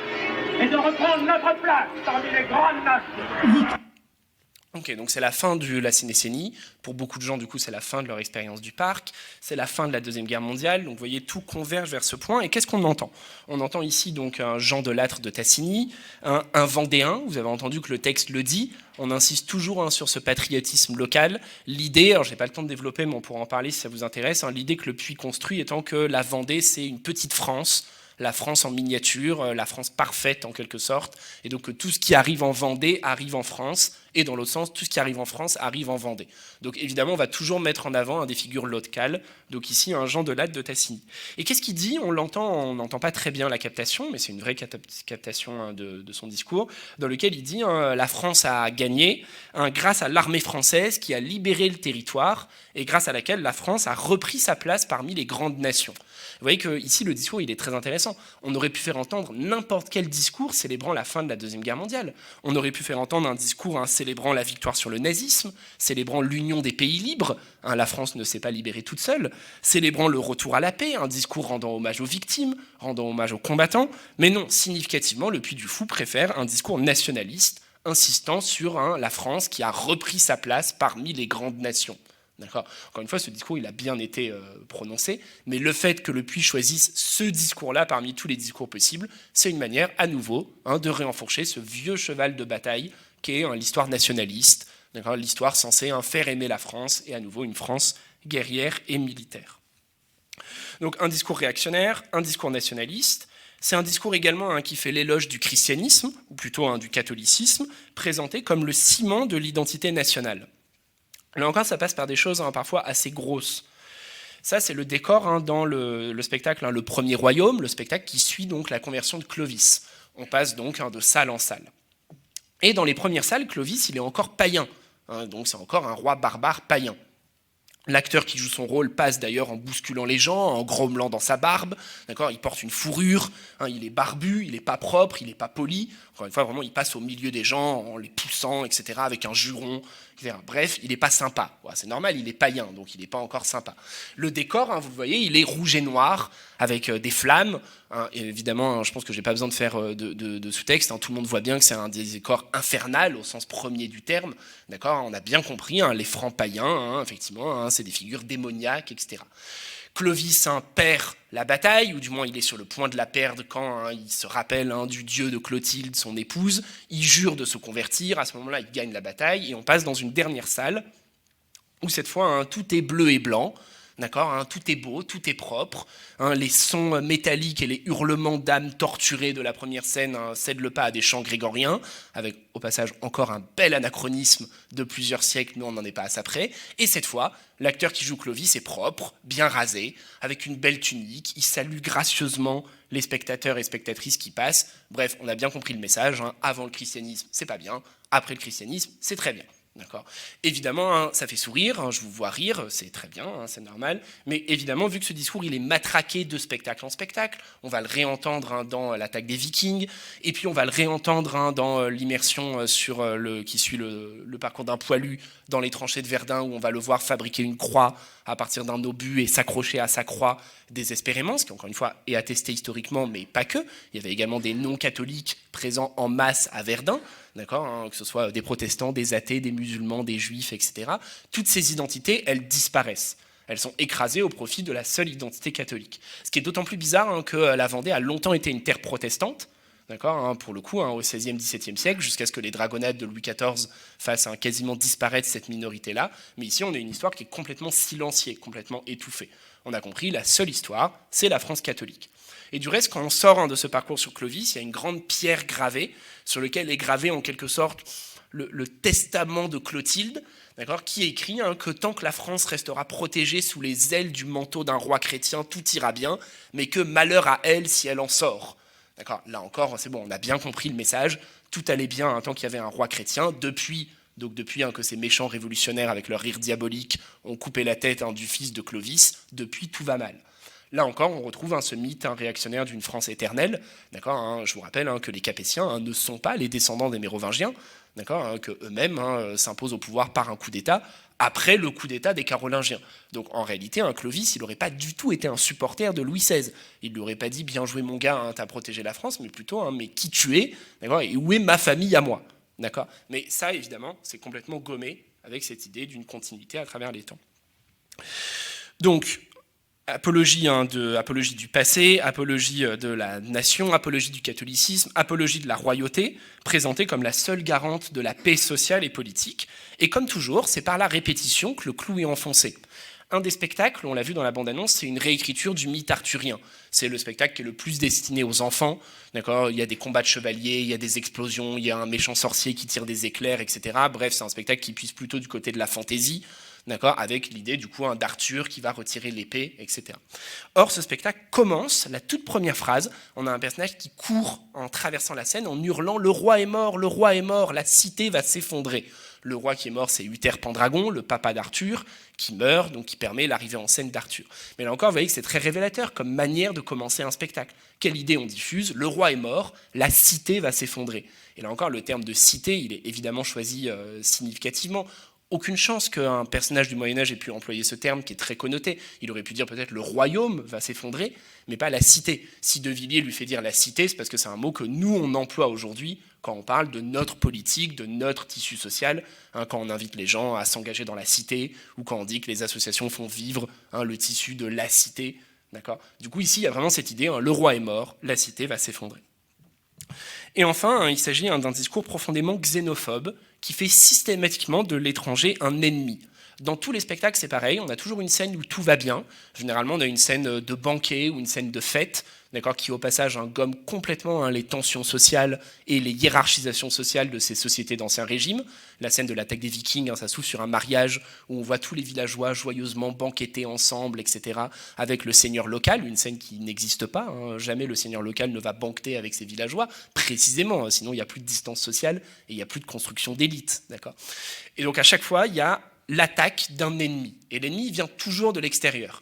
Speaker 5: et de reprendre notre place parmi les grandes nations.
Speaker 2: Ok, donc c'est la fin de la Sénécénie. Pour beaucoup de gens, du coup, c'est la fin de leur expérience du parc. C'est la fin de la Deuxième Guerre mondiale. Donc, vous voyez, tout converge vers ce point. Et qu'est-ce qu'on entend ? On entend ici donc un Jean de Lattre de Tassigny, un Vendéen. Vous avez entendu que le texte le dit. On insiste toujours sur ce patriotisme local. L'idée, alors je n'ai pas le temps de développer, mais on pourra en parler si ça vous intéresse. L'idée que le Puy construit étant que la Vendée, c'est une petite France. La France en miniature, la France parfaite en quelque sorte, et donc tout ce qui arrive en Vendée arrive en France, et dans l'autre sens, tout ce qui arrive en France arrive en Vendée. Donc évidemment, on va toujours mettre en avant des figures locales, donc ici un Jean de Lattre de Tassigny. Et qu'est-ce qu'il dit ? On n'entend pas très bien la captation, mais c'est une vraie captation de son discours, dans lequel il dit la France a gagné grâce à l'armée française qui a libéré le territoire, et grâce à laquelle la France a repris sa place parmi les grandes nations. Vous voyez qu'ici, le discours, il est très intéressant. On aurait pu faire entendre n'importe quel discours célébrant la fin de la Deuxième Guerre mondiale. On aurait pu faire entendre un discours célébrant la victoire sur le nazisme, célébrant l'union des pays libres, la France ne s'est pas libérée toute seule, célébrant le retour à la paix, un discours rendant hommage aux victimes, rendant hommage aux combattants. Mais non, significativement, le Puy du Fou préfère un discours nationaliste, insistant sur la France qui a repris sa place parmi les grandes nations. D'accord ? Encore une fois, ce discours, il a bien été prononcé, mais le fait que le Puy choisisse ce discours-là parmi tous les discours possibles, c'est une manière, à nouveau, de réenfourcher ce vieux cheval de bataille qu'est l'histoire nationaliste, d'accord ? L'histoire censée faire aimer la France, et à nouveau une France guerrière et militaire. Donc un discours réactionnaire, un discours nationaliste, c'est un discours également qui fait l'éloge du christianisme, ou plutôt du catholicisme, présenté comme le ciment de l'identité nationale. Là encore, ça passe par des choses parfois assez grosses. Ça, c'est le décor dans le spectacle Le Premier Royaume, le spectacle qui suit donc la conversion de Clovis. On passe donc de salle en salle. Et dans les premières salles, Clovis, il est encore païen. Donc c'est encore un roi barbare païen. L'acteur qui joue son rôle passe d'ailleurs en bousculant les gens, en grommelant dans sa barbe. D'accord ? Il porte une fourrure, il est barbu, il n'est pas propre, il n'est pas poli. Encore une fois, vraiment, il passe au milieu des gens en les poussant, etc., avec un juron, etc. Bref, il n'est pas sympa. Ouais, c'est normal, il est païen, donc il n'est pas encore sympa. Le décor, vous le voyez, il est rouge et noir, avec des flammes. Et évidemment, je pense que je n'ai pas besoin de faire de sous-texte. Tout le monde voit bien que c'est un décor infernal, au sens premier du terme. D'accord ? On a bien compris, les francs païens, effectivement, c'est des figures démoniaques, etc. Clovis perd la bataille, ou du moins il est sur le point de la perdre quand il se rappelle du dieu de Clotilde, son épouse. Il jure de se convertir, à ce moment-là il gagne la bataille, et on passe dans une dernière salle, où cette fois tout est bleu et blanc. D'accord, tout est beau, tout est propre. Les sons métalliques et les hurlements d'âmes torturées de la première scène cèdent le pas à des chants grégoriens, avec au passage encore un bel anachronisme de plusieurs siècles, mais on n'en est pas à ça près. Et cette fois, l'acteur qui joue Clovis est propre, bien rasé, avec une belle tunique. Il salue gracieusement les spectateurs et spectatrices qui passent. Bref, on a bien compris le message. Avant le christianisme, c'est pas bien. Après le christianisme, c'est très bien. D'accord. Évidemment, ça fait sourire, je vous vois rire, c'est très bien, c'est normal, mais évidemment, vu que ce discours il est matraqué de spectacle en spectacle, on va le réentendre dans l'attaque des Vikings, et puis on va le réentendre dans l'immersion qui suit le parcours d'un poilu dans les tranchées de Verdun, où on va le voir fabriquer une croix à partir d'un obus et s'accrocher à sa croix désespérément, ce qui encore une fois est attesté historiquement, mais pas que. Il y avait également des non-catholiques présents en masse à Verdun, d'accord, que ce soit des protestants, des athées, des musulmans, des juifs, etc. Toutes ces identités, elles disparaissent. Elles sont écrasées au profit de la seule identité catholique. Ce qui est d'autant plus bizarre que la Vendée a longtemps été une terre protestante, d'accord, pour le coup, au XVIe, XVIIe siècle, jusqu'à ce que les dragonnades de Louis XIV fassent quasiment disparaître cette minorité-là. Mais ici, on a une histoire qui est complètement silenciée, complètement étouffée. On a compris, la seule histoire, c'est la France catholique. Et du reste, quand on sort de ce parcours sur Clovis, il y a une grande pierre gravée, sur laquelle est gravé en quelque sorte le testament de Clotilde, d'accord, qui écrit que tant que la France restera protégée sous les ailes du manteau d'un roi chrétien, tout ira bien, mais que malheur à elle si elle en sort. D'accord, là encore, c'est bon, on a bien compris le message, tout allait bien tant qu'il y avait un roi chrétien, depuis que ces méchants révolutionnaires avec leur rire diabolique ont coupé la tête du fils de Clovis, depuis tout va mal. Là encore, on retrouve ce mythe réactionnaire d'une France éternelle. D'accord, je vous rappelle que les Capétiens ne sont pas les descendants des Mérovingiens, d'accord, que eux-mêmes s'imposent au pouvoir par un coup d'État après le coup d'État des Carolingiens. Donc en réalité, Clovis, il n'aurait pas du tout été un supporter de Louis XVI. Il ne lui aurait pas dit « bien joué mon gars, t'as protégé la France », mais plutôt « mais qui tu es, d'accord, et où est ma famille à moi ?» D'accord ? Mais ça, évidemment, c'est complètement gommé avec cette idée d'une continuité à travers les temps. Donc, apologie du passé, apologie de la nation, apologie du catholicisme, apologie de la royauté, présentée comme la seule garante de la paix sociale et politique. Et comme toujours, c'est par la répétition que le clou est enfoncé. Un des spectacles, on l'a vu dans la bande-annonce, c'est une réécriture du mythe arthurien. C'est le spectacle qui est le plus destiné aux enfants. D'accord ? Il y a des combats de chevaliers, il y a des explosions, il y a un méchant sorcier qui tire des éclairs, etc. Bref, c'est un spectacle qui puise plutôt du côté de la fantaisie, d'accord ? Avec l'idée du coup d'Arthur qui va retirer l'épée, etc. Or, ce spectacle commence, la toute première phrase, on a un personnage qui court en traversant la scène en hurlant « Le roi est mort, le roi est mort, la cité va s'effondrer ». Le roi qui est mort, c'est Uther Pendragon, le papa d'Arthur, qui meurt, donc qui permet l'arrivée en scène d'Arthur. Mais là encore, vous voyez que c'est très révélateur comme manière de commencer un spectacle. Quelle idée on diffuse ? Le roi est mort, la cité va s'effondrer. Et là encore, le terme de cité, il est évidemment choisi significativement. Aucune chance qu'un personnage du Moyen-Âge ait pu employer ce terme qui est très connoté. Il aurait pu dire peut-être le royaume va s'effondrer, mais pas la cité. Si De Villiers lui fait dire la cité, c'est parce que c'est un mot que nous, on emploie aujourd'hui quand on parle de notre politique, de notre tissu social, quand on invite les gens à s'engager dans la cité, ou quand on dit que les associations font vivre le tissu de la cité. D'accord ? Du coup, ici, il y a vraiment cette idée, le roi est mort, la cité va s'effondrer. Et enfin, il s'agit d'un discours profondément xénophobe, qui fait systématiquement de l'étranger un ennemi. Dans tous les spectacles, c'est pareil, on a toujours une scène où tout va bien. Généralement, on a une scène de banquet ou une scène de fête, d'accord, qui au passage gomme complètement les tensions sociales et les hiérarchisations sociales de ces sociétés d'Ancien Régime. La scène de l'attaque des Vikings, ça s'ouvre sur un mariage où on voit tous les villageois joyeusement banqueter ensemble, etc., avec le seigneur local, une scène qui n'existe pas. Jamais le seigneur local ne va banqueter avec ses villageois, précisément, sinon il n'y a plus de distance sociale et il n'y a plus de construction d'élite. D'accord ? Et donc à chaque fois, il y a l'attaque d'un ennemi. Et l'ennemi vient toujours de l'extérieur.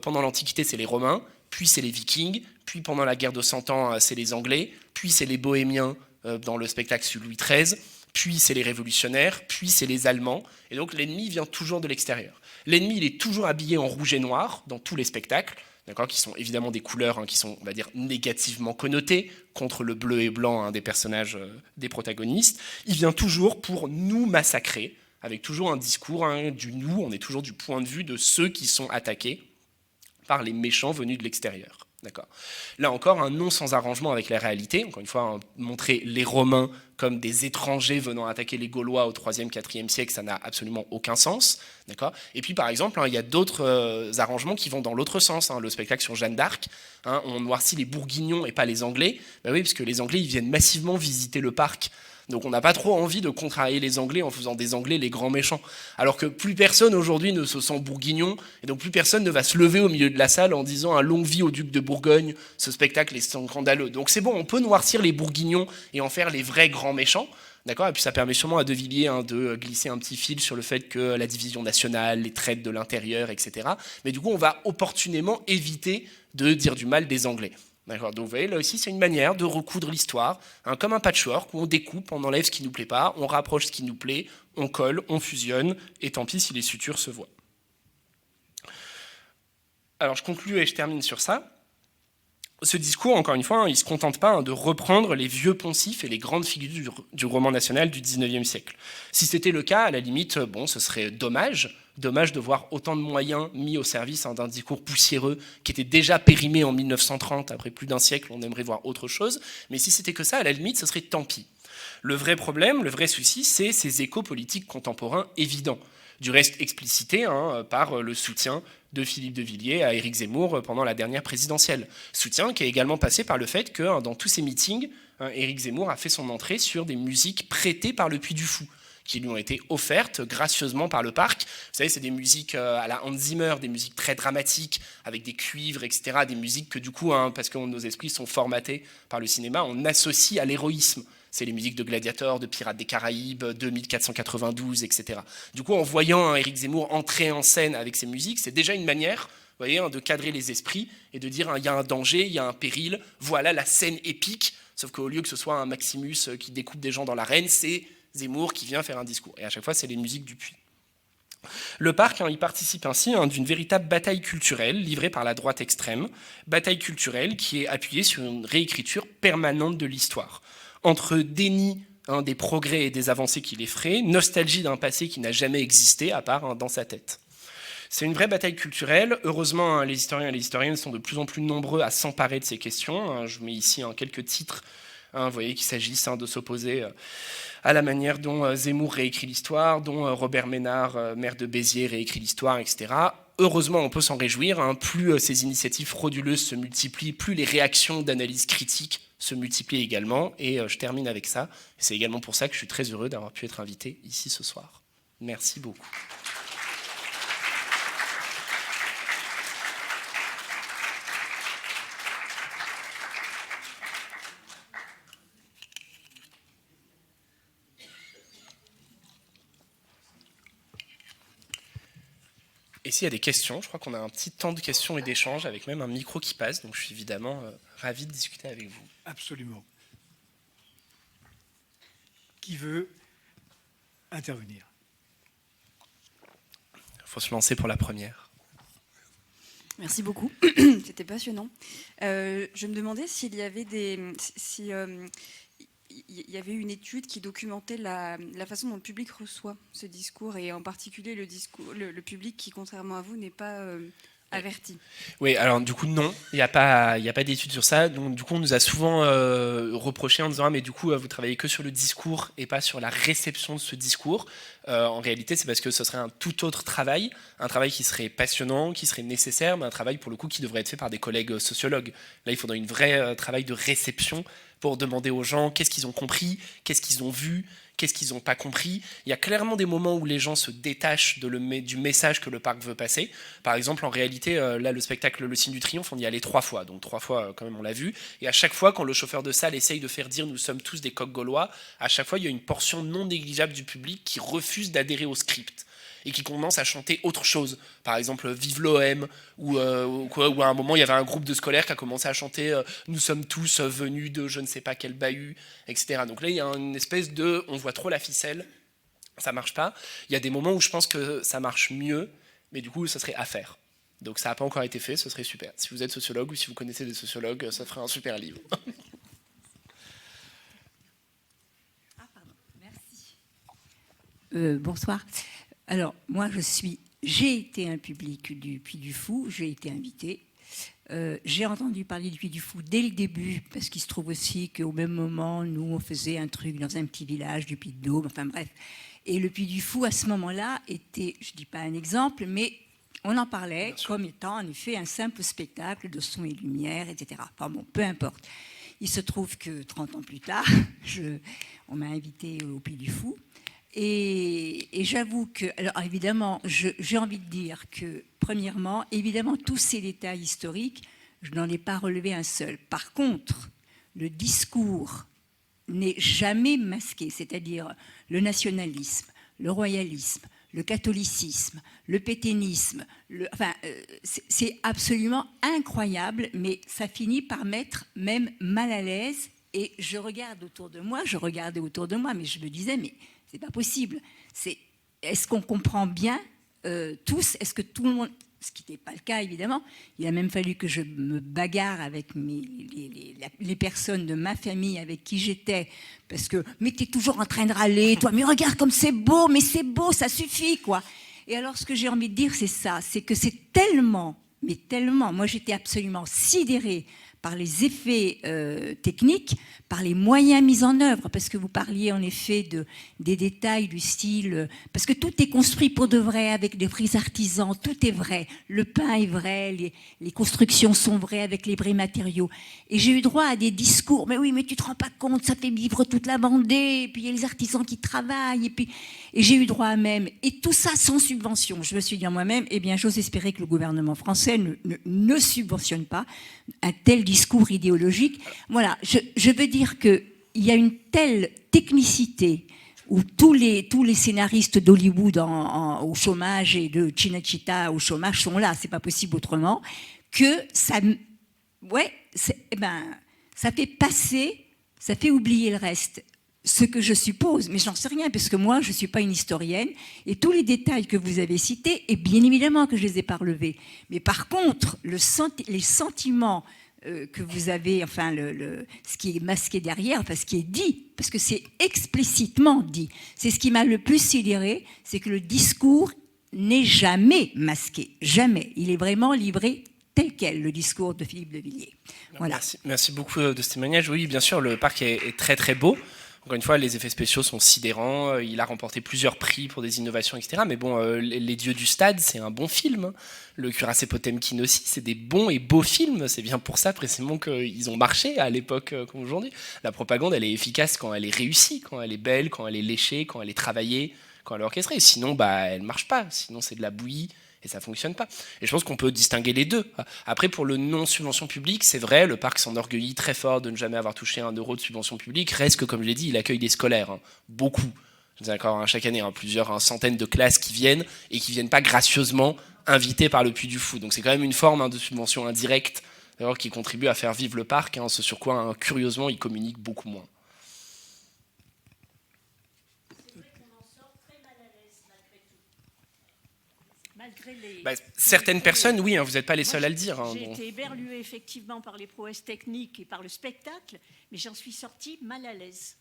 Speaker 2: Pendant l'Antiquité, c'est les Romains, puis c'est les Vikings, puis pendant la guerre de 100 ans, c'est les Anglais, puis c'est les Bohémiens dans le spectacle sur Louis XIII, puis c'est les révolutionnaires, puis c'est les Allemands. Et donc l'ennemi vient toujours de l'extérieur. L'ennemi, il est toujours habillé en rouge et noir dans tous les spectacles, d'accord, qui sont évidemment des couleurs qui sont, on va dire, négativement connotées contre le bleu et blanc des personnages, des protagonistes. Il vient toujours pour nous massacrer, avec toujours un discours du nous, on est toujours du point de vue de ceux qui sont attaqués par les méchants venus de l'extérieur. D'accord. Là encore, un non sans arrangement avec la réalité. Encore une fois, montrer les Romains comme des étrangers venant attaquer les Gaulois au 3e, 4e siècle, ça n'a absolument aucun sens. D'accord. Et puis, par exemple, il y a d'autres arrangements qui vont dans l'autre sens. Le spectacle sur Jeanne d'Arc, on noircit les Bourguignons et pas les Anglais. Ben oui, parce que les Anglais, ils viennent massivement visiter le parc. Donc on n'a pas trop envie de contrarier les Anglais en faisant des Anglais les grands méchants. Alors que plus personne aujourd'hui ne se sent bourguignon, et donc plus personne ne va se lever au milieu de la salle en disant « longue vie au duc de Bourgogne, ce spectacle est scandaleux ». Donc c'est bon, on peut noircir les bourguignons et en faire les vrais grands méchants. D'accord ? Et puis ça permet sûrement à De Villiers de glisser un petit fil sur le fait que la division nationale, les traites de l'intérieur, etc. Mais du coup, on va opportunément éviter de dire du mal des Anglais. D'accord. Donc vous voyez, là aussi, c'est une manière de recoudre l'histoire, comme un patchwork, où on découpe, on enlève ce qui ne nous plaît pas, on rapproche ce qui nous plaît, on colle, on fusionne, et tant pis si les sutures se voient. Alors je conclue et je termine sur ça. Ce discours, encore une fois, il ne se contente pas de reprendre les vieux poncifs et les grandes figures du roman national du XIXe siècle. Si c'était le cas, à la limite, ce serait dommage de voir autant de moyens mis au service d'un discours poussiéreux qui était déjà périmé en 1930, après plus d'un siècle, on aimerait voir autre chose. Mais si c'était que ça, à la limite, ce serait tant pis. Le vrai problème, le vrai souci, c'est ces échos politiques contemporains évidents, du reste explicités par le soutien de Philippe de Villiers à Éric Zemmour pendant la dernière présidentielle. Soutien qui est également passé par le fait que dans tous ces meetings, Éric Zemmour a fait son entrée sur des musiques prêtées par le Puy du Fou, qui lui ont été offertes gracieusement par le parc. Vous savez, c'est des musiques à la Hans Zimmer, des musiques très dramatiques, avec des cuivres, etc., des musiques que du coup, parce que nos esprits sont formatés par le cinéma, on associe à l'héroïsme. C'est les musiques de Gladiator, de Pirates des Caraïbes, de 1492, etc. Du coup, en voyant Éric Zemmour entrer en scène avec ces musiques, c'est déjà une manière, vous voyez, de cadrer les esprits et de dire il y a un danger, il y a un péril, voilà la scène épique, sauf qu'au lieu que ce soit un Maximus qui découpe des gens dans l'arène, c'est Zemmour qui vient faire un discours. Et à chaque fois, c'est les musiques du Puy. Le parc, il participe ainsi d'une véritable bataille culturelle livrée par la droite extrême, bataille culturelle qui est appuyée sur une réécriture permanente de l'histoire. Entre déni des progrès et des avancées qui l'effraient, nostalgie d'un passé qui n'a jamais existé à part dans sa tête. C'est une vraie bataille culturelle. Heureusement, les historiens et les historiennes sont de plus en plus nombreux à s'emparer de ces questions. Je mets ici quelques titres. Vous voyez qu'il s'agit de s'opposer à la manière dont Zemmour réécrit l'histoire, dont Robert Ménard, maire de Béziers, réécrit l'histoire, etc. Heureusement, on peut s'en réjouir. Plus ces initiatives frauduleuses se multiplient, plus les réactions d'analyse critique se multiplient également. Et je termine avec ça. C'est également pour ça que je suis très heureux d'avoir pu être invité ici ce soir. Merci beaucoup. Et s'il y a des questions, je crois qu'on a un petit temps de questions et d'échanges avec même un micro qui passe, donc je suis évidemment ravi de discuter avec vous.
Speaker 1: Absolument. Qui veut intervenir?
Speaker 2: Il faut se lancer pour la première.
Speaker 6: Merci beaucoup, c'était passionnant. Je me demandais s'il y avait il y avait une étude qui documentait la façon dont le public reçoit ce discours, et en particulier le public qui, contrairement à vous, n'est pas averti.
Speaker 2: Oui, alors du coup, non, il n'y a pas d'études sur ça. Donc, du coup, on nous a souvent reproché en disant « Ah, mais du coup, vous travaillez que sur le discours et pas sur la réception de ce discours ». En réalité, c'est parce que ce serait un tout autre travail, un travail qui serait passionnant, qui serait nécessaire, mais un travail, pour le coup, qui devrait être fait par des collègues sociologues. Là, il faudrait une vraie travail de réception pour demander aux gens qu'est-ce qu'ils ont compris, qu'est-ce qu'ils ont vu, qu'est-ce qu'ils n'ont pas compris. Il y a clairement des moments où les gens se détachent du message que le parc veut passer. Par exemple, en réalité, là, le spectacle Le Signe du Triomphe, on y allait 3 fois. Donc 3 fois, quand même, on l'a vu. Et à chaque fois, quand le chauffeur de salle essaye de faire dire « nous sommes tous des coqs gaulois », à chaque fois, il y a une portion non négligeable du public qui refuse d'adhérer au script et qui commence à chanter autre chose. Par exemple, Vive l'OM, ou à un moment, il y avait un groupe de scolaires qui a commencé à chanter Nous sommes tous venus de je ne sais pas quel bahut, etc. Donc là, il y a une espèce de on voit trop la ficelle, ça marche pas. Il y a des moments où je pense que ça marche mieux, mais du coup, ça serait à faire. Donc ça n'a pas encore été fait, ce serait super. Si vous êtes sociologue ou si vous connaissez des sociologues, ça ferait un super livre.
Speaker 7: Ah, pardon, merci. Bonsoir. Alors, moi, j'ai été un public du Puy du Fou, j'ai été invitée. J'ai entendu parler du Puy du Fou dès le début, parce qu'il se trouve aussi qu'au même moment, nous, on faisait un truc dans un petit village du Puy de Dôme, enfin bref. Et le Puy du Fou, à ce moment-là, était, je ne dis pas un exemple, mais on en parlait comme étant, en effet, un simple spectacle de son et lumière, etc. Enfin bon, peu importe. Il se trouve que 30 ans plus tard, on m'a invitée au Puy du Fou. Et j'avoue que, alors évidemment, j'ai envie de dire que, premièrement, évidemment, tous ces détails historiques, je n'en ai pas relevé un seul. Par contre, le discours n'est jamais masqué, c'est-à-dire le nationalisme, le royalisme, le catholicisme, le pétainisme, c'est absolument incroyable, mais ça finit par mettre même mal à l'aise. Et je regardais autour de moi, mais je me disais, mais c'est pas possible. Est-ce qu'on comprend bien tous? Est-ce que tout le monde... Ce qui n'était pas le cas, évidemment. Il a même fallu que je me bagarre avec les personnes de ma famille avec qui j'étais. Parce que, mais t'es toujours en train de râler, toi, mais regarde comme c'est beau, ça suffit, quoi. Et alors, ce que j'ai envie de dire, c'est ça, c'est que c'est tellement, mais tellement, moi j'étais absolument sidérée par les effets techniques, par les moyens mis en œuvre, parce que vous parliez en effet des détails du style, parce que tout est construit pour de vrai, avec des vrais artisans, tout est vrai, le pain est vrai, les constructions sont vraies avec les vrais matériaux. Et j'ai eu droit à des discours, mais oui, mais tu te rends pas compte, ça fait vivre toute la Vendée, et puis il y a les artisans qui travaillent, et j'ai eu droit à même, et tout ça sans subvention. Je me suis dit en moi-même, eh bien, j'ose espérer que le gouvernement français ne subventionne pas un tel discours idéologique. Voilà, je veux dire qu'il y a une telle technicité où tous les scénaristes d'Hollywood au chômage et de Cinecittà au chômage sont là, c'est pas possible autrement, que ça fait oublier le reste. Ce que je suppose, mais j'en sais rien, parce que moi, je ne suis pas une historienne, et tous les détails que vous avez cités, et bien évidemment que je les ai pas relevés. Mais par contre, les sentiments que vous avez, enfin, ce qui est masqué derrière, enfin, ce qui est dit, parce que c'est explicitement dit. C'est ce qui m'a le plus sidéré, c'est que le discours n'est jamais masqué, jamais. Il est vraiment livré tel quel, le discours de Philippe de Villiers. Voilà.
Speaker 2: Merci beaucoup de ce témoignage. Oui, bien sûr, le parc est très très beau. Encore une fois, les effets spéciaux sont sidérants. Il a remporté plusieurs prix pour des innovations, etc. Mais bon, Les Dieux du Stade, c'est un bon film. Le Cuirassé Potemkin aussi, c'est des bons et beaux films. C'est bien pour ça, précisément, qu'ils ont marché à l'époque comme aujourd'hui. La propagande, elle est efficace quand elle est réussie, quand elle est belle, quand elle est léchée, quand elle est travaillée, quand elle est orchestrée. Sinon, elle ne marche pas. Sinon, c'est de la bouillie. Et ça ne fonctionne pas. Et je pense qu'on peut distinguer les deux. Après, pour le non-subvention publique, c'est vrai, le parc s'enorgueillit très fort de ne jamais avoir touché 1 euro de subvention publique. Reste que, comme je l'ai dit, il accueille des scolaires, beaucoup. D'accord, chaque année, plusieurs centaines de classes qui viennent et qui ne viennent pas gracieusement invitées par le Puy du Fou. Donc c'est quand même une forme de subvention indirecte qui contribue à faire vivre le parc, ce sur quoi, curieusement, il communique beaucoup moins. Certaines personnes, oui, vous n'êtes pas les seuls à le dire.
Speaker 8: J'ai été éberluée effectivement par les prouesses techniques et par le spectacle, mais j'en suis sortie mal à l'aise.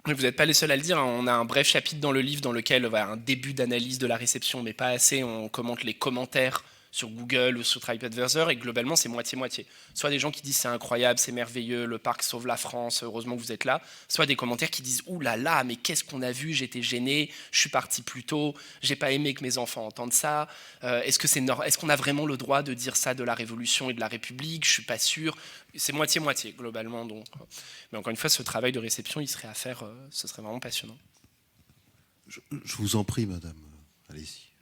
Speaker 2: Vous n'êtes pas les seuls à le dire. On a un bref chapitre dans le livre dans lequel un début d'analyse de la réception, mais pas assez. On commente les commentaires sur Google ou sur TripAdvisor, et globalement, c'est moitié-moitié. Soit des gens qui disent c'est incroyable, c'est merveilleux, le parc sauve la France, heureusement que vous êtes là. Soit des commentaires qui disent ouh là là, mais qu'est-ce qu'on a vu, j'étais gêné, je suis parti plus tôt, j'ai pas aimé que mes enfants entendent ça. Est-ce qu'on a vraiment le droit de dire ça de la Révolution et de la République? Je suis pas sûr. C'est moitié-moitié, globalement. Donc. Mais encore une fois, ce travail de réception, il serait à faire, ce serait vraiment passionnant.
Speaker 9: Je vous en prie, madame, allez-y.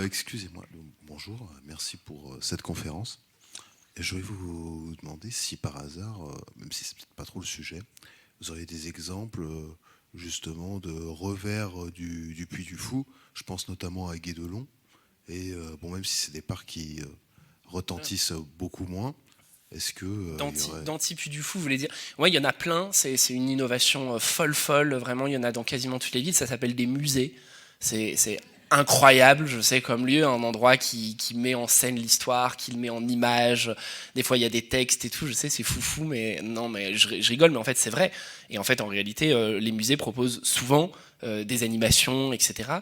Speaker 9: Excusez-moi, bonjour, merci pour cette conférence. Et je vais vous demander si par hasard, même si c'est peut-être pas trop le sujet, vous auriez des exemples justement de revers du Puy du Fou. Je pense notamment à Guédelon. Et même si c'est des parcs qui retentissent beaucoup moins, est-ce que...
Speaker 2: D'anti-Puy du Fou, vous voulez dire? Oui, il y en a plein, c'est une innovation folle, vraiment, il y en a dans quasiment toutes les villes, ça s'appelle des musées. C'est incroyable, je sais, comme lieu, un endroit qui met en scène l'histoire, qui le met en image. Des fois, il y a des textes et tout, je sais, c'est foufou, mais non, mais je rigole, mais en fait, c'est vrai. Et en fait, en réalité, les musées proposent souvent des animations, etc.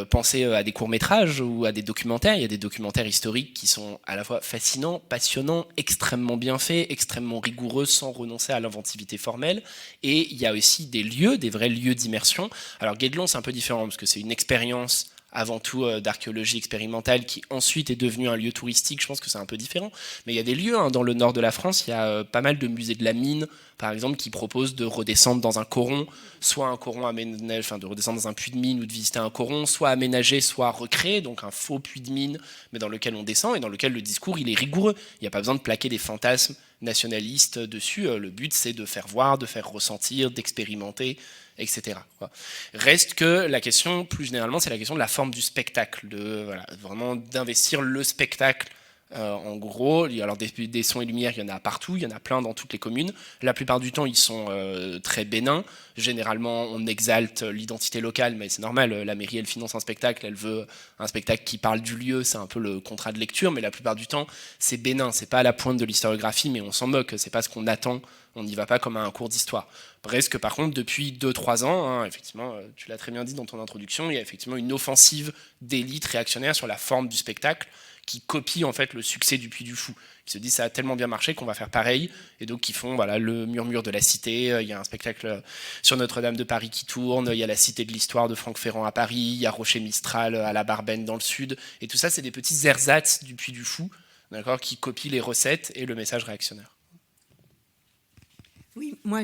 Speaker 2: Pensez à des courts-métrages ou à des documentaires. Il y a des documentaires historiques qui sont à la fois fascinants, passionnants, extrêmement bien faits, extrêmement rigoureux, sans renoncer à l'inventivité formelle. Et il y a aussi des lieux, des vrais lieux d'immersion. Alors, Guédelon, c'est un peu différent, parce que c'est une expérience avant tout d'archéologie expérimentale qui ensuite est devenu un lieu touristique. Je pense que c'est un peu différent. Mais il y a des lieux dans le nord de la France, il y a pas mal de musées de la mine, par exemple, qui proposent de redescendre dans un coron, soit un coron aménagé, enfin de redescendre dans un puits de mine ou de visiter un coron, soit aménagé, soit recréé, donc un faux puits de mine, mais dans lequel on descend et dans lequel le discours il est rigoureux. Il n'y a pas besoin de plaquer des fantasmes nationalistes dessus. Le but, c'est de faire voir, de faire ressentir, d'expérimenter, etc. Reste que la question, plus généralement, c'est la question de la forme du spectacle, vraiment d'investir le spectacle. En gros, alors des sons et lumières, il y en a partout, il y en a plein dans toutes les communes. La plupart du temps, ils sont très bénins. Généralement, on exalte l'identité locale, mais c'est normal, la mairie, elle finance un spectacle, elle veut un spectacle qui parle du lieu, c'est un peu le contrat de lecture, mais la plupart du temps, c'est bénin, c'est pas à la pointe de l'historiographie, mais on s'en moque, c'est pas ce qu'on attend, on n'y va pas comme à un cours d'histoire. Presque, par contre, depuis 2-3 ans, effectivement, tu l'as très bien dit dans ton introduction, il y a effectivement une offensive d'élite réactionnaire sur la forme du spectacle, qui copient en fait le succès du Puy du Fou, qui se disent ça a tellement bien marché qu'on va faire pareil, et donc qui font le murmure de la cité. Il y a un spectacle sur Notre-Dame de Paris qui tourne, il y a la Cité de l'Histoire de Franck Ferrand à Paris, il y a Rocher Mistral à la Barbenne dans le sud, et tout ça c'est des petits ersatz du Puy du Fou, d'accord, qui copient les recettes et le message réactionnaire.
Speaker 8: Oui, moi,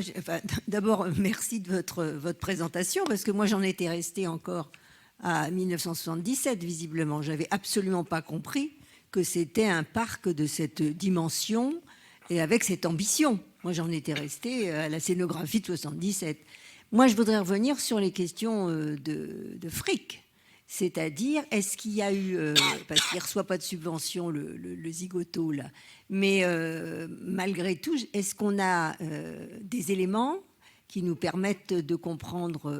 Speaker 8: d'abord merci de votre présentation, parce que moi j'en étais restée encore à 1977, visiblement. Je n'avais absolument pas compris que c'était un parc de cette dimension et avec cette ambition. Moi, j'en étais restée à la scénographie de 77. Moi, je voudrais revenir sur les questions de fric. C'est-à-dire, est-ce qu'il y a eu... parce qu'il ne reçoit pas de subvention, le zigoto, là. Mais malgré tout, est-ce qu'on a des éléments qui nous permettent de comprendre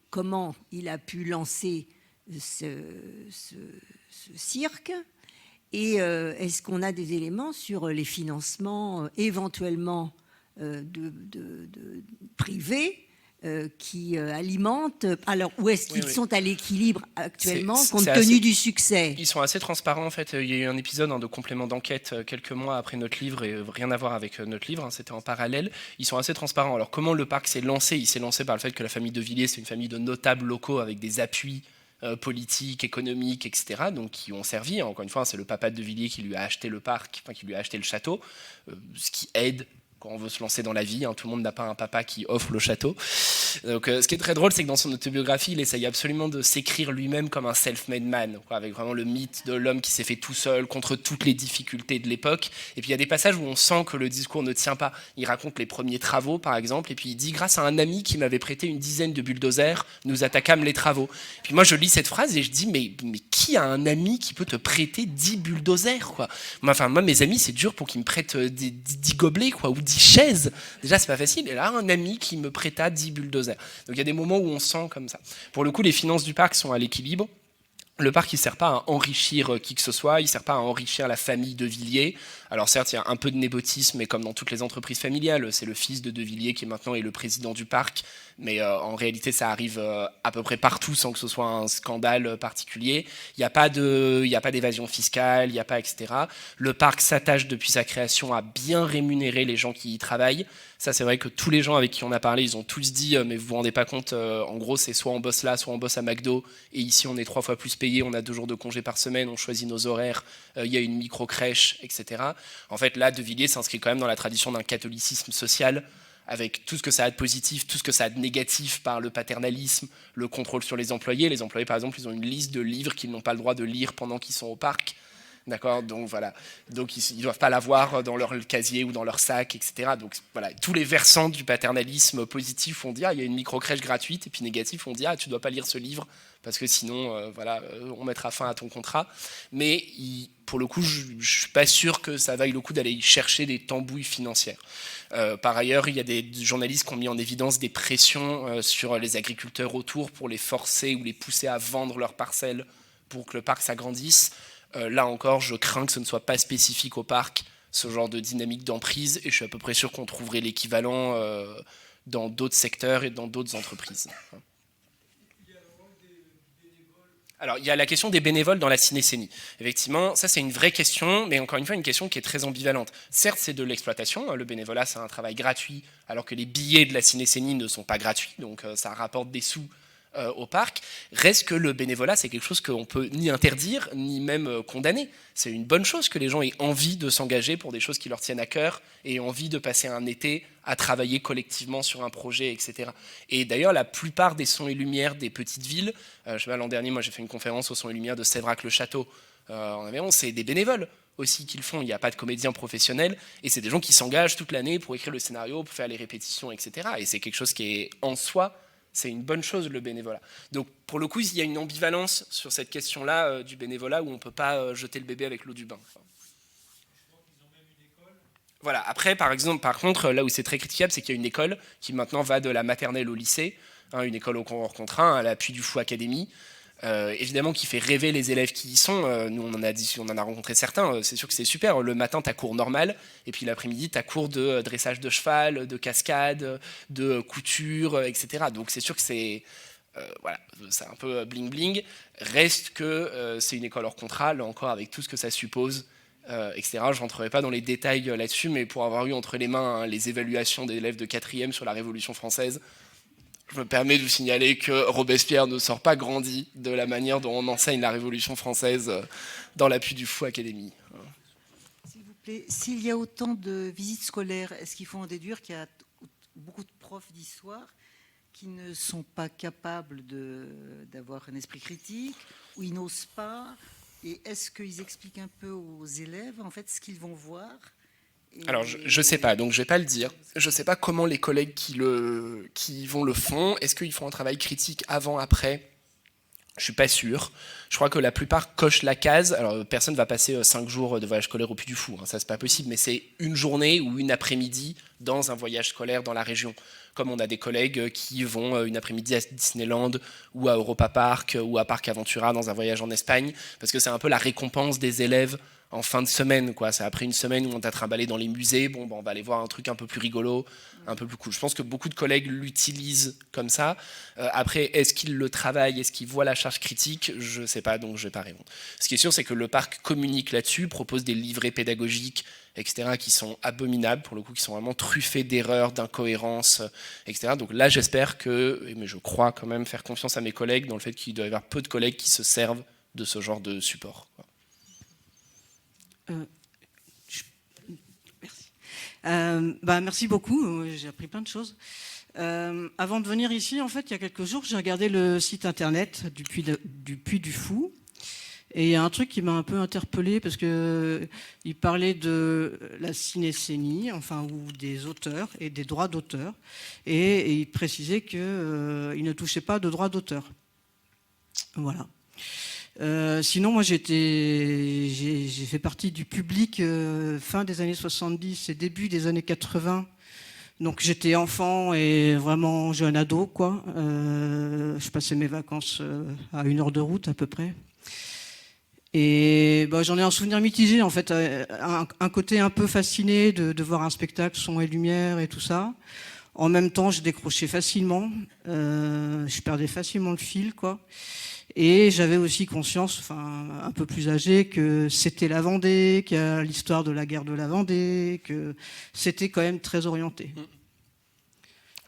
Speaker 8: comment il a pu lancer ce cirque? Et est-ce qu'on a des éléments sur les financements éventuellement privés qui alimentent? Alors, où est-ce qu'ils sont à l'équilibre actuellement, compte tenu du succès?
Speaker 2: Ils sont assez transparents, en fait. Il y a eu un épisode de complément d'enquête quelques mois après notre livre, et rien à voir avec notre livre, c'était en parallèle. Ils sont assez transparents. Alors, comment le parc s'est lancé? Il s'est lancé par le fait que la famille de Villiers, c'est une famille de notables locaux avec des appuis politiques, économiques, etc., donc qui ont servi. Encore une fois, c'est le papa de Villiers qui lui a acheté le parc, enfin qui lui a acheté le château, ce qui aide quand on veut se lancer dans la vie. Tout le monde n'a pas un papa qui offre le château. Donc, ce qui est très drôle, c'est que dans son autobiographie, il essaye absolument de s'écrire lui-même comme un self-made man, quoi, avec vraiment le mythe de l'homme qui s'est fait tout seul contre toutes les difficultés de l'époque. Et puis il y a des passages où on sent que le discours ne tient pas. Il raconte les premiers travaux, par exemple, et puis il dit « Grâce à un ami qui m'avait prêté une dizaine de bulldozers, nous attaquâmes les travaux. » Puis moi, je lis cette phrase et je dis « Mais qui a un ami qui peut te prêter 10 bulldozers, quoi ?» Moi, mes amis, c'est dur pour qu'ils me prêtent 10 gobelets, quoi, ou 10 chaises. Déjà, c'est pas facile. Et là, un ami qui me prêta 10 bulldozers. Donc il y a des moments où on sent comme ça. Pour le coup, les finances du parc sont à l'équilibre. Le parc, il ne sert pas à enrichir qui que ce soit, il ne sert pas à enrichir la famille de Villiers. Alors certes, il y a un peu de népotisme, mais comme dans toutes les entreprises familiales, c'est le fils de Villiers qui maintenant est le président du parc, mais en réalité, ça arrive à peu près partout sans que ce soit un scandale particulier. Il n'y a pas d'évasion fiscale, il n'y a pas, etc. Le parc s'attache depuis sa création à bien rémunérer les gens qui y travaillent. Ça, c'est vrai que tous les gens avec qui on a parlé, ils ont tous dit, mais vous vous rendez pas compte, en gros, c'est soit on bosse là, soit on bosse à McDo, et ici, on est 3 fois plus payé, on a 2 jours de congé par semaine, on choisit nos horaires, il y a une micro-crèche, etc. En fait, là, De Villiers s'inscrit quand même dans la tradition d'un catholicisme social, avec tout ce que ça a de positif, tout ce que ça a de négatif par le paternalisme, le contrôle sur les employés. Les employés, par exemple, ils ont une liste de livres qu'ils n'ont pas le droit de lire pendant qu'ils sont au parc. D'accord, donc voilà, donc ils ne doivent pas l'avoir dans leur casier ou dans leur sac, etc. Donc voilà, tous les versants du paternalisme positif on dit il y a une micro-crèche gratuite, et puis négatif on dit tu ne dois pas lire ce livre parce que sinon on mettra fin à ton contrat. Mais pour le coup, je ne suis pas sûr que ça vaille le coup d'aller chercher des tambouilles financières. Par ailleurs, il y a des journalistes qui ont mis en évidence des pressions sur les agriculteurs autour pour les forcer ou les pousser à vendre leurs parcelles pour que le parc s'agrandisse. Là encore, je crains que ce ne soit pas spécifique au parc, ce genre de dynamique d'emprise, et je suis à peu près sûr qu'on trouverait l'équivalent dans d'autres secteurs et dans d'autres entreprises. Alors, il y a la question des bénévoles dans la cinécénie. Effectivement, ça c'est une vraie question, mais encore une fois, une question qui est très ambivalente. Certes, c'est de l'exploitation, le bénévolat c'est un travail gratuit, alors que les billets de la cinécénie ne sont pas gratuits, donc ça rapporte des sous au parc. Reste que le bénévolat, c'est quelque chose qu'on peut ni interdire, ni même condamner. C'est une bonne chose que les gens aient envie de s'engager pour des choses qui leur tiennent à cœur, et envie de passer un été à travailler collectivement sur un projet, etc. Et d'ailleurs, la plupart des sons et lumières des petites villes, je sais pas, l'an dernier, moi j'ai fait une conférence au son et lumière de Sévrac-le-Château, en Aveyron, c'est des bénévoles aussi qui le font, il n'y a pas de comédiens professionnels, et c'est des gens qui s'engagent toute l'année pour écrire le scénario, pour faire les répétitions, etc. Et c'est quelque chose qui est en soi, c'est une bonne chose, le bénévolat. Donc, pour le coup, il y a une ambivalence sur cette question-là du bénévolat où on ne peut pas jeter le bébé avec l'eau du bain. Voilà. Après, par contre, là où c'est très critiquable, c'est qu'il y a une école qui maintenant va de la maternelle au lycée, une école hors contrat, à l'appui du Fou Academy, évidemment qui fait rêver les élèves qui y sont. Nous, on en a rencontré certains, c'est sûr que c'est super. Le matin, tu as cours normal, et puis l'après-midi, tu as cours de dressage de cheval, de cascade, de couture, etc. Donc c'est sûr que c'est un peu bling-bling. Reste que c'est une école hors contrat, là encore, avec tout ce que ça suppose, etc. Je ne rentrerai pas dans les détails là-dessus, mais pour avoir eu entre les mains les évaluations des élèves de 4e sur la Révolution française, je me permets de vous signaler que Robespierre ne sort pas grandi de la manière dont on enseigne la Révolution française dans l'appui du Fou Academy.
Speaker 10: S'il vous plaît, s'il y a autant de visites scolaires, est-ce qu'il faut en déduire qu'il y a beaucoup de profs d'histoire qui ne sont pas capables d'avoir un esprit critique, ou ils n'osent pas? Et est-ce qu'ils expliquent un peu aux élèves en fait ce qu'ils vont voir?
Speaker 2: Alors, je ne sais pas, donc je ne vais pas le dire. Je ne sais pas comment les collègues qui vont le font. Est-ce qu'ils font un travail critique avant, après? Je ne suis pas sûr. Je crois que la plupart cochent la case. Alors, personne ne va passer 5 jours de voyage scolaire au Puy du Fou. Ça, c'est pas possible, mais c'est une journée ou une après-midi dans un voyage scolaire dans la région. comme on a des collègues qui vont une après-midi à Disneyland ou à Europa Park ou à Parc Aventura dans un voyage en Espagne, parce que c'est un peu la récompense des élèves en fin de semaine, quoi. C'est après une semaine où on t'a trimballé dans les musées, bon, on va aller voir un truc un peu plus rigolo, un peu plus cool. Je pense que beaucoup de collègues l'utilisent comme ça. Après, est-ce qu'ils le travaillent, est-ce qu'ils voient la charge critique? Je ne sais pas, donc je ne vais pas répondre. Ce qui est sûr, c'est que le parc communique là-dessus, propose des livrets pédagogiques, etc., qui sont abominables, pour le coup, qui sont vraiment truffés d'erreurs, d'incohérences, etc. Donc là, j'espère mais je crois quand même faire confiance à mes collègues dans le fait qu'il doit y avoir peu de collègues qui se servent de ce genre de support.
Speaker 11: Merci. Merci beaucoup, j'ai appris plein de choses. Avant de venir ici, en fait, il y a quelques jours, j'ai regardé le site internet du Puy du Fou. Et il y a un truc qui m'a un peu interpellée parce qu'il parlait de la cinécénie, enfin, ou des auteurs et des droits d'auteur. Et il précisait qu'il ne touchait pas de droits d'auteur. Voilà. Sinon, moi, j'ai fait partie du public fin des années 70 et début des années 80. Donc, j'étais enfant et vraiment jeune ado, quoi. Je passais mes vacances à 1 heure de route, à peu près. Et j'en ai un souvenir mitigé, en fait. Un côté un peu fasciné de voir un spectacle, son et lumière et tout ça. En même temps, je décrochais facilement. Je perdais facilement le fil, quoi. Et j'avais aussi conscience, enfin un peu plus âgé, que c'était la Vendée, qu'il y a l'histoire de la guerre de la Vendée, que c'était quand même très orienté.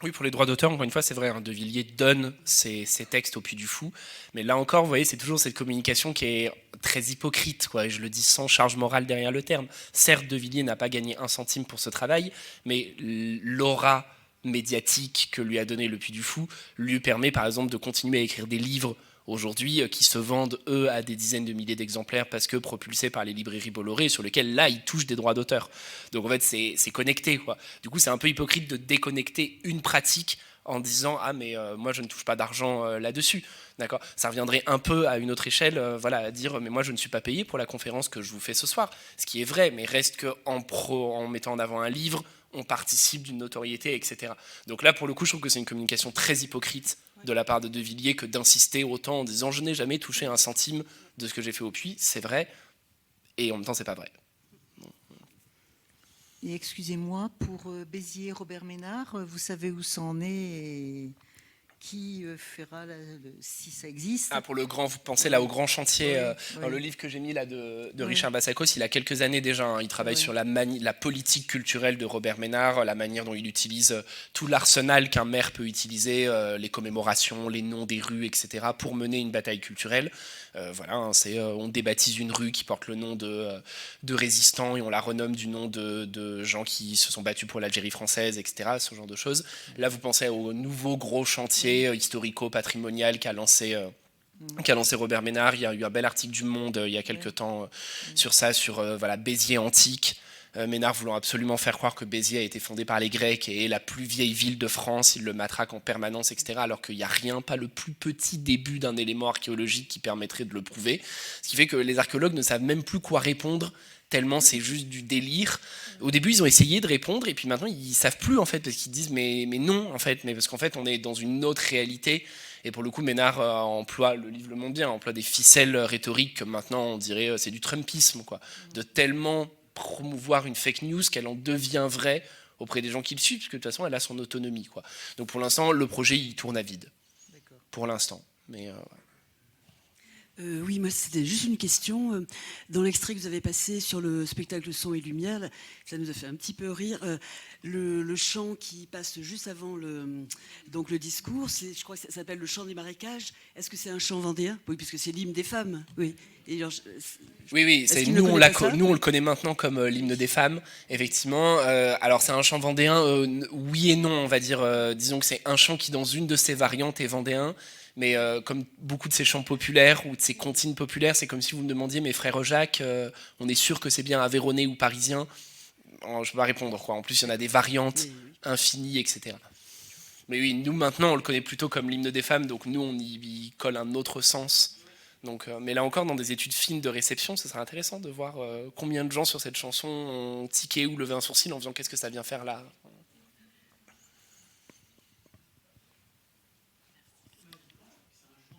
Speaker 2: Oui, pour les droits d'auteur, encore une fois, c'est vrai, De Villiers donne ses textes au Puy du Fou, mais là encore, vous voyez, c'est toujours cette communication qui est très hypocrite, quoi, et je le dis sans charge morale derrière le terme. Certes, De Villiers n'a pas gagné 1 centime pour ce travail, mais l'aura médiatique que lui a donné le Puy du Fou lui permet, par exemple, de continuer à écrire des livres aujourd'hui, qui se vendent, eux, à des dizaines de milliers d'exemplaires parce que propulsés par les librairies Bolloré, sur lesquels, là, ils touchent des droits d'auteur. Donc, en fait, c'est connecté, quoi. Du coup, c'est un peu hypocrite de déconnecter une pratique en disant « Ah, mais moi, je ne touche pas d'argent là-dessus. » D'accord ? Ça reviendrait un peu à une autre échelle, à dire « Mais moi, je ne suis pas payé pour la conférence que je vous fais ce soir. » Ce qui est vrai, mais reste qu'en mettant en avant un livre, on participe d'une notoriété, etc. Donc là, pour le coup, je trouve que c'est une communication très hypocrite de la part de Villiers que d'insister autant en disant « Je n'ai jamais touché 1 centime de ce que j'ai fait au Puy. » C'est vrai, et en même temps, c'est pas vrai.
Speaker 10: Et excusez-moi, pour Béziers, Robert Ménard, vous savez où ça en est et qui fera, si ça existe?
Speaker 2: Ah, pour le grand, vous pensez là au grand chantier, dans le livre que j'ai mis là de Richard Bassakos, il a quelques années déjà, hein, il travaille sur la politique culturelle de Robert Ménard, la manière dont il utilise tout l'arsenal qu'un maire peut utiliser, les commémorations, les noms des rues, etc., pour mener une bataille culturelle. On débaptise une rue qui porte le nom de résistants et on la renomme du nom de gens qui se sont battus pour l'Algérie française, etc., ce genre de choses. Là, vous pensez au nouveau gros chantier historico-patrimonial qu'a lancé Robert Ménard. Il y a eu un bel article du Monde il y a quelques temps sur ça, sur Béziers antique. Ménard voulant absolument faire croire que Béziers a été fondé par les Grecs et est la plus vieille ville de France, il le matraque en permanence, etc., alors qu'il n'y a rien, pas le plus petit début d'un élément archéologique qui permettrait de le prouver. Ce qui fait que les archéologues ne savent même plus quoi répondre, tellement c'est juste du délire. Au début, ils ont essayé de répondre, et puis maintenant, ils ne savent plus, en fait, parce qu'ils disent mais non, en fait, mais parce qu'en fait, on est dans une autre réalité. Et pour le coup, Ménard emploie, le livre le montre bien, emploie des ficelles rhétoriques que maintenant, on dirait, c'est du Trumpisme, quoi, de tellement promouvoir une fake news qu'elle en devient vraie auprès des gens qui le suivent, parce que de toute façon, elle a son autonomie, quoi. Donc pour l'instant, le projet, il tourne à vide. Pour l'instant. Mais
Speaker 12: oui, moi, c'était juste une question. Dans l'extrait que vous avez passé sur le spectacle Son et Lumière, ça nous a fait un petit peu rire. Le chant qui passe juste avant le discours, je crois que ça s'appelle le chant des marécages. Est-ce que c'est un chant vendéen? Oui, puisque c'est l'hymne des femmes. Oui. Et alors,
Speaker 2: oui, nous on le connaît maintenant comme l'hymne des femmes, effectivement. Alors c'est un chant vendéen, oui et non, on va dire. Disons que c'est un chant qui, dans une de ses variantes, est vendéen. Mais comme beaucoup de ces chants populaires ou de ces comptines populaires, c'est comme si vous me demandiez, mais frère Jacques, on est sûr que c'est bien aveyronais ou parisien? Je ne peux pas répondre, quoi. En plus, il y en a des variantes infinies, etc. Mais oui, nous maintenant, on le connaît plutôt comme l'hymne des femmes, donc nous, on y colle un autre sens. Donc, mais là encore, dans des études fines de réception, ce serait intéressant de voir combien de gens sur cette chanson ont tiqué ou levé un sourcil en disant qu'est-ce que ça vient faire là.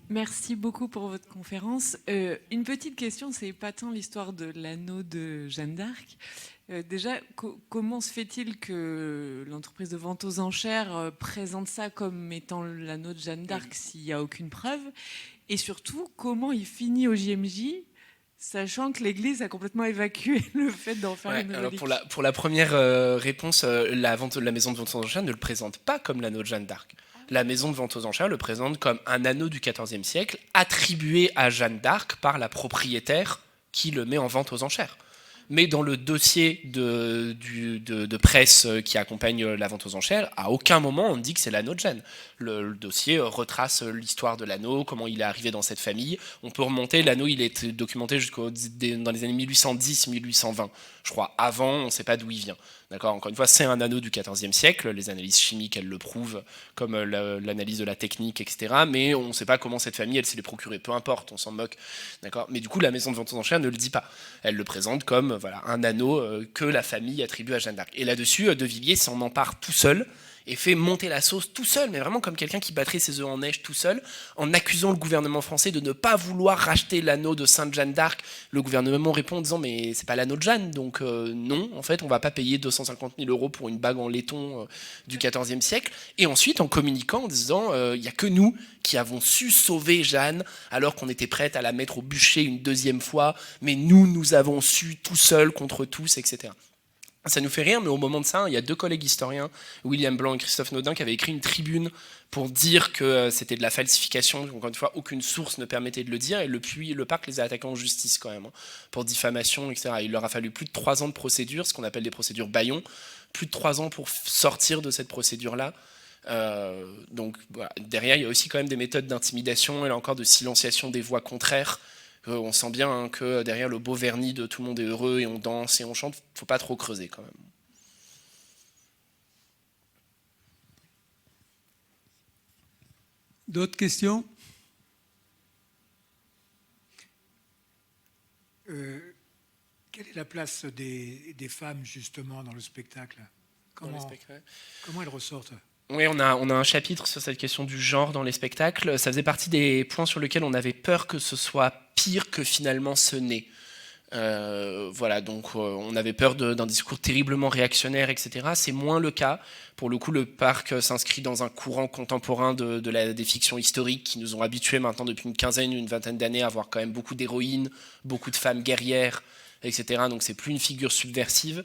Speaker 13: Merci beaucoup pour votre conférence. Une petite question, c'est pas tant l'histoire de l'anneau de Jeanne d'Arc. Déjà, comment se fait-il que l'entreprise de vente aux enchères présente ça comme étant l'anneau de Jeanne d'Arc s'il n'y a aucune preuve? Et surtout, comment il finit au JMJ, sachant que l'Église a complètement évacué le fait d'en faire une relique?
Speaker 2: Pour la première réponse, la maison de vente aux enchères ne le présente pas comme l'anneau de Jeanne d'Arc. La maison de vente aux enchères le présente comme un anneau du XIVe siècle attribué à Jeanne d'Arc par la propriétaire qui le met en vente aux enchères. Mais dans le dossier de presse qui accompagne la vente aux enchères, à aucun moment on dit que c'est l'anneau de Jeanne. Le dossier retrace l'histoire de l'anneau, comment il est arrivé dans cette famille. On peut remonter, l'anneau il est documenté dans les années 1810-1820. Je crois, avant, on ne sait pas d'où il vient. D'accord ? Encore une fois, c'est un anneau du XIVe siècle, les analyses chimiques, elles le prouvent, comme l'analyse de la technique, etc. Mais on ne sait pas comment cette famille, elle s'est les procurée, peu importe, on s'en moque. D'accord ? Mais du coup, la maison de vente aux enchères ne le dit pas. Elle le présente comme voilà, un anneau que la famille attribue à Jeanne d'Arc. Et là-dessus, De Villiers s'en empare tout seul, et fait monter la sauce tout seul, mais vraiment comme quelqu'un qui battrait ses œufs en neige tout seul, en accusant le gouvernement français de ne pas vouloir racheter l'anneau de Sainte Jeanne d'Arc. Le gouvernement répond en disant mais c'est pas l'anneau de Jeanne, donc non, en fait on va pas payer 250 000 € pour une bague en laiton du XIVe siècle. Et ensuite en communiquant en disant il y a que nous qui avons su sauver Jeanne alors qu'on était prête à la mettre au bûcher une deuxième fois, mais nous avons su tout seuls contre tous, etc. Ça nous fait rire, mais au moment de ça, il y a deux collègues historiens, William Blanc et Christophe Naudin, qui avaient écrit une tribune pour dire que c'était de la falsification. Encore une fois, aucune source ne permettait de le dire, et le parc les a attaqués en justice quand même, pour diffamation, etc. Il leur a fallu plus de 3 ans de procédure, ce qu'on appelle des procédures bâillons, plus de 3 ans pour sortir de cette procédure-là. Donc voilà. Derrière, il y a aussi quand même des méthodes d'intimidation, et là encore de silenciation des voix contraires. On sent bien que derrière le beau vernis de tout le monde est heureux et on danse et on chante, faut pas trop creuser quand même.
Speaker 14: D'autres questions?
Speaker 1: Quelle est la place des femmes justement dans le spectacle? Comment elles ressortent?
Speaker 2: Oui, on a un chapitre sur cette question du genre dans les spectacles. Ça faisait partie des points sur lesquels on avait peur que ce soit pire que finalement ce n'est. Voilà, donc on avait peur d'un discours terriblement réactionnaire, etc. C'est moins le cas. Pour le coup, le parc s'inscrit dans un courant contemporain des fictions historiques qui nous ont habitués maintenant depuis une vingtaine d'années à avoir quand même beaucoup d'héroïnes, beaucoup de femmes guerrières, etc. Donc c'est plus une figure subversive.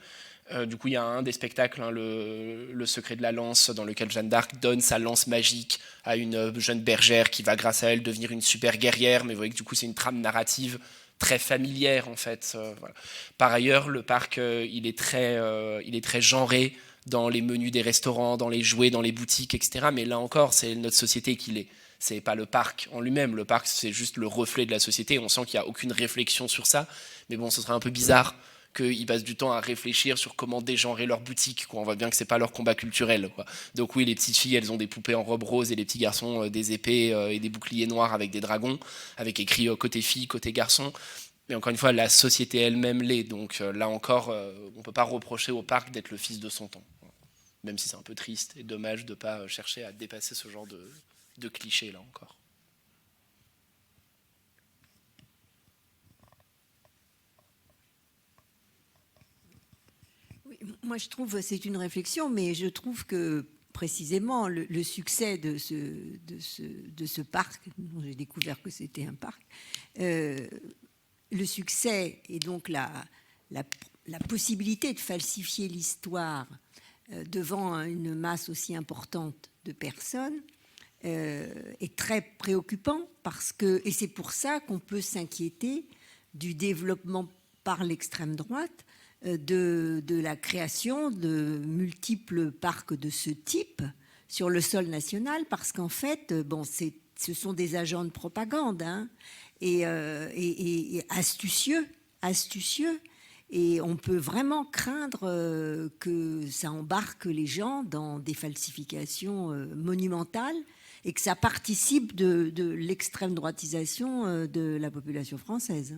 Speaker 2: Du coup, il y a un des spectacles, le secret de la lance, dans lequel Jeanne d'Arc donne sa lance magique à une jeune bergère qui va, grâce à elle, devenir une super guerrière. Mais vous voyez que du coup, c'est une trame narrative très familière, en fait. Voilà. Par ailleurs, le parc, il est très genré dans les menus des restaurants, dans les jouets, dans les boutiques, etc. Mais là encore, c'est notre société qui l'est. C'est pas le parc en lui-même. Le parc, c'est juste le reflet de la société. On sent qu'il n'y a aucune réflexion sur ça. Mais bon, ce serait un peu bizarre qu'ils passent du temps à réfléchir sur comment dégenrer leur boutique, quoi. On voit bien que c'est pas leur combat culturel, quoi. Donc oui, les petites filles, elles ont des poupées en robe rose et les petits garçons des épées et des boucliers noirs avec des dragons, avec écrit côté fille, côté garçon. Mais encore une fois, la société elle-même l'est. Donc là encore, on peut pas reprocher au parc d'être le fils de son temps. Même si c'est un peu triste et dommage de pas chercher à dépasser ce genre de clichés, là encore.
Speaker 8: Moi, je trouve, c'est une réflexion, mais je trouve que précisément le succès de ce parc, dont j'ai découvert que c'était un parc, le succès et donc la possibilité de falsifier l'histoire devant une masse aussi importante de personnes est très préoccupant et c'est pour ça qu'on peut s'inquiéter du développement par l'extrême droite de la création de multiples parcs de ce type sur le sol national, parce qu'en fait, ce sont des agents de propagande, hein, et astucieux, et on peut vraiment craindre que ça embarque les gens dans des falsifications monumentales et que ça participe de l'extrême droitisation de la population française.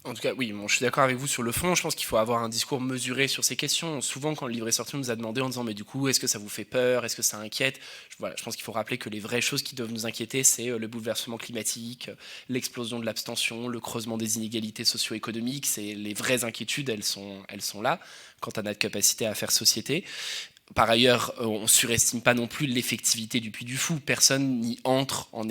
Speaker 2: En tout cas, oui, bon, je suis d'accord avec vous sur le fond. Je pense qu'il faut avoir un discours mesuré sur ces questions. Souvent, quand le livre est sorti, on nous a demandé en disant, mais du coup, est-ce que ça vous fait peur? Est-ce que ça inquiète? Voilà, je pense qu'il faut rappeler que les vraies choses qui doivent nous inquiéter, c'est le bouleversement climatique, l'explosion de l'abstention, le creusement des inégalités socio-économiques. C'est les vraies inquiétudes, elles sont là quant à notre capacité à faire société. Par ailleurs, on ne surestime pas non plus l'effectivité du Puy du Fou. Personne n'y entre en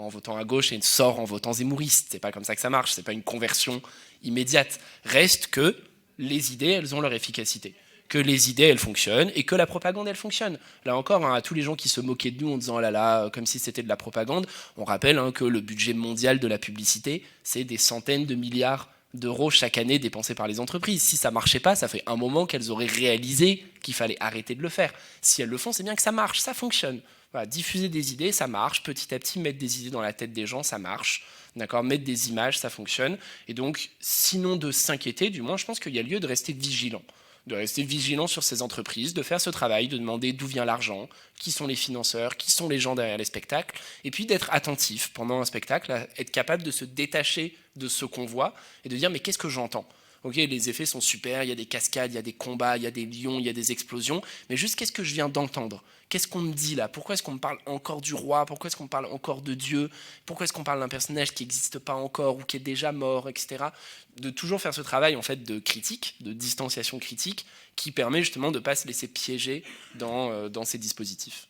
Speaker 2: votant à gauche et sort en votant zémouriste. C'est pas comme ça que ça marche. C'est pas une conversion immédiate. Reste que les idées, elles ont leur efficacité. Que les idées, elles fonctionnent et que la propagande, elle fonctionne. Là encore, à tous les gens qui se moquaient de nous en disant oh là là, comme si c'était de la propagande, on rappelle que le budget mondial de la publicité, c'est des centaines de milliards d'euros chaque année dépensés par les entreprises. Si ça marchait pas, ça fait un moment qu'elles auraient réalisé qu'il fallait arrêter de le faire. Si elles le font, c'est bien que ça marche, ça fonctionne. Voilà, diffuser des idées, ça marche. Petit à petit, mettre des idées dans la tête des gens, ça marche. D'accord, mettre des images, ça fonctionne. Et donc, sinon de s'inquiéter, du moins, je pense qu'il y a lieu de rester vigilant. De rester vigilant sur ces entreprises, de faire ce travail, de demander d'où vient l'argent, qui sont les financeurs, qui sont les gens derrière les spectacles, et puis d'être attentif pendant un spectacle, à être capable de se détacher de ce qu'on voit et de dire mais qu'est-ce que j'entends? Ok, les effets sont super, il y a des cascades, il y a des combats, il y a des lions, il y a des explosions, mais juste qu'est-ce que je viens d'entendre? Qu'est-ce qu'on me dit là? Pourquoi est-ce qu'on me parle encore du roi? Pourquoi est-ce qu'on me parle encore de Dieu? Pourquoi est-ce qu'on parle d'un personnage qui n'existe pas encore ou qui est déjà mort, etc. De toujours faire ce travail en fait de critique, de distanciation critique, qui permet justement de ne pas se laisser piéger dans ces dispositifs.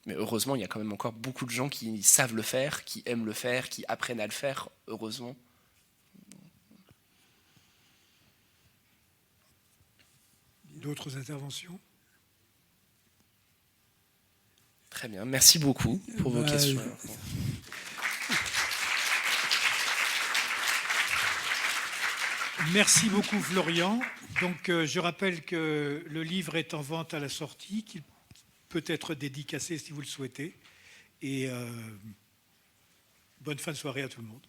Speaker 2: Mais heureusement, il y a quand même encore beaucoup de gens qui savent le faire, qui aiment le faire, qui apprennent à le faire, heureusement.
Speaker 1: D'autres interventions?
Speaker 2: Très bien, merci beaucoup pour vos questions.
Speaker 1: Merci beaucoup Florian. Donc je rappelle que le livre est en vente à la sortie, qu'il peut être dédicacé si vous le souhaitez. Et bonne fin de soirée à tout le monde.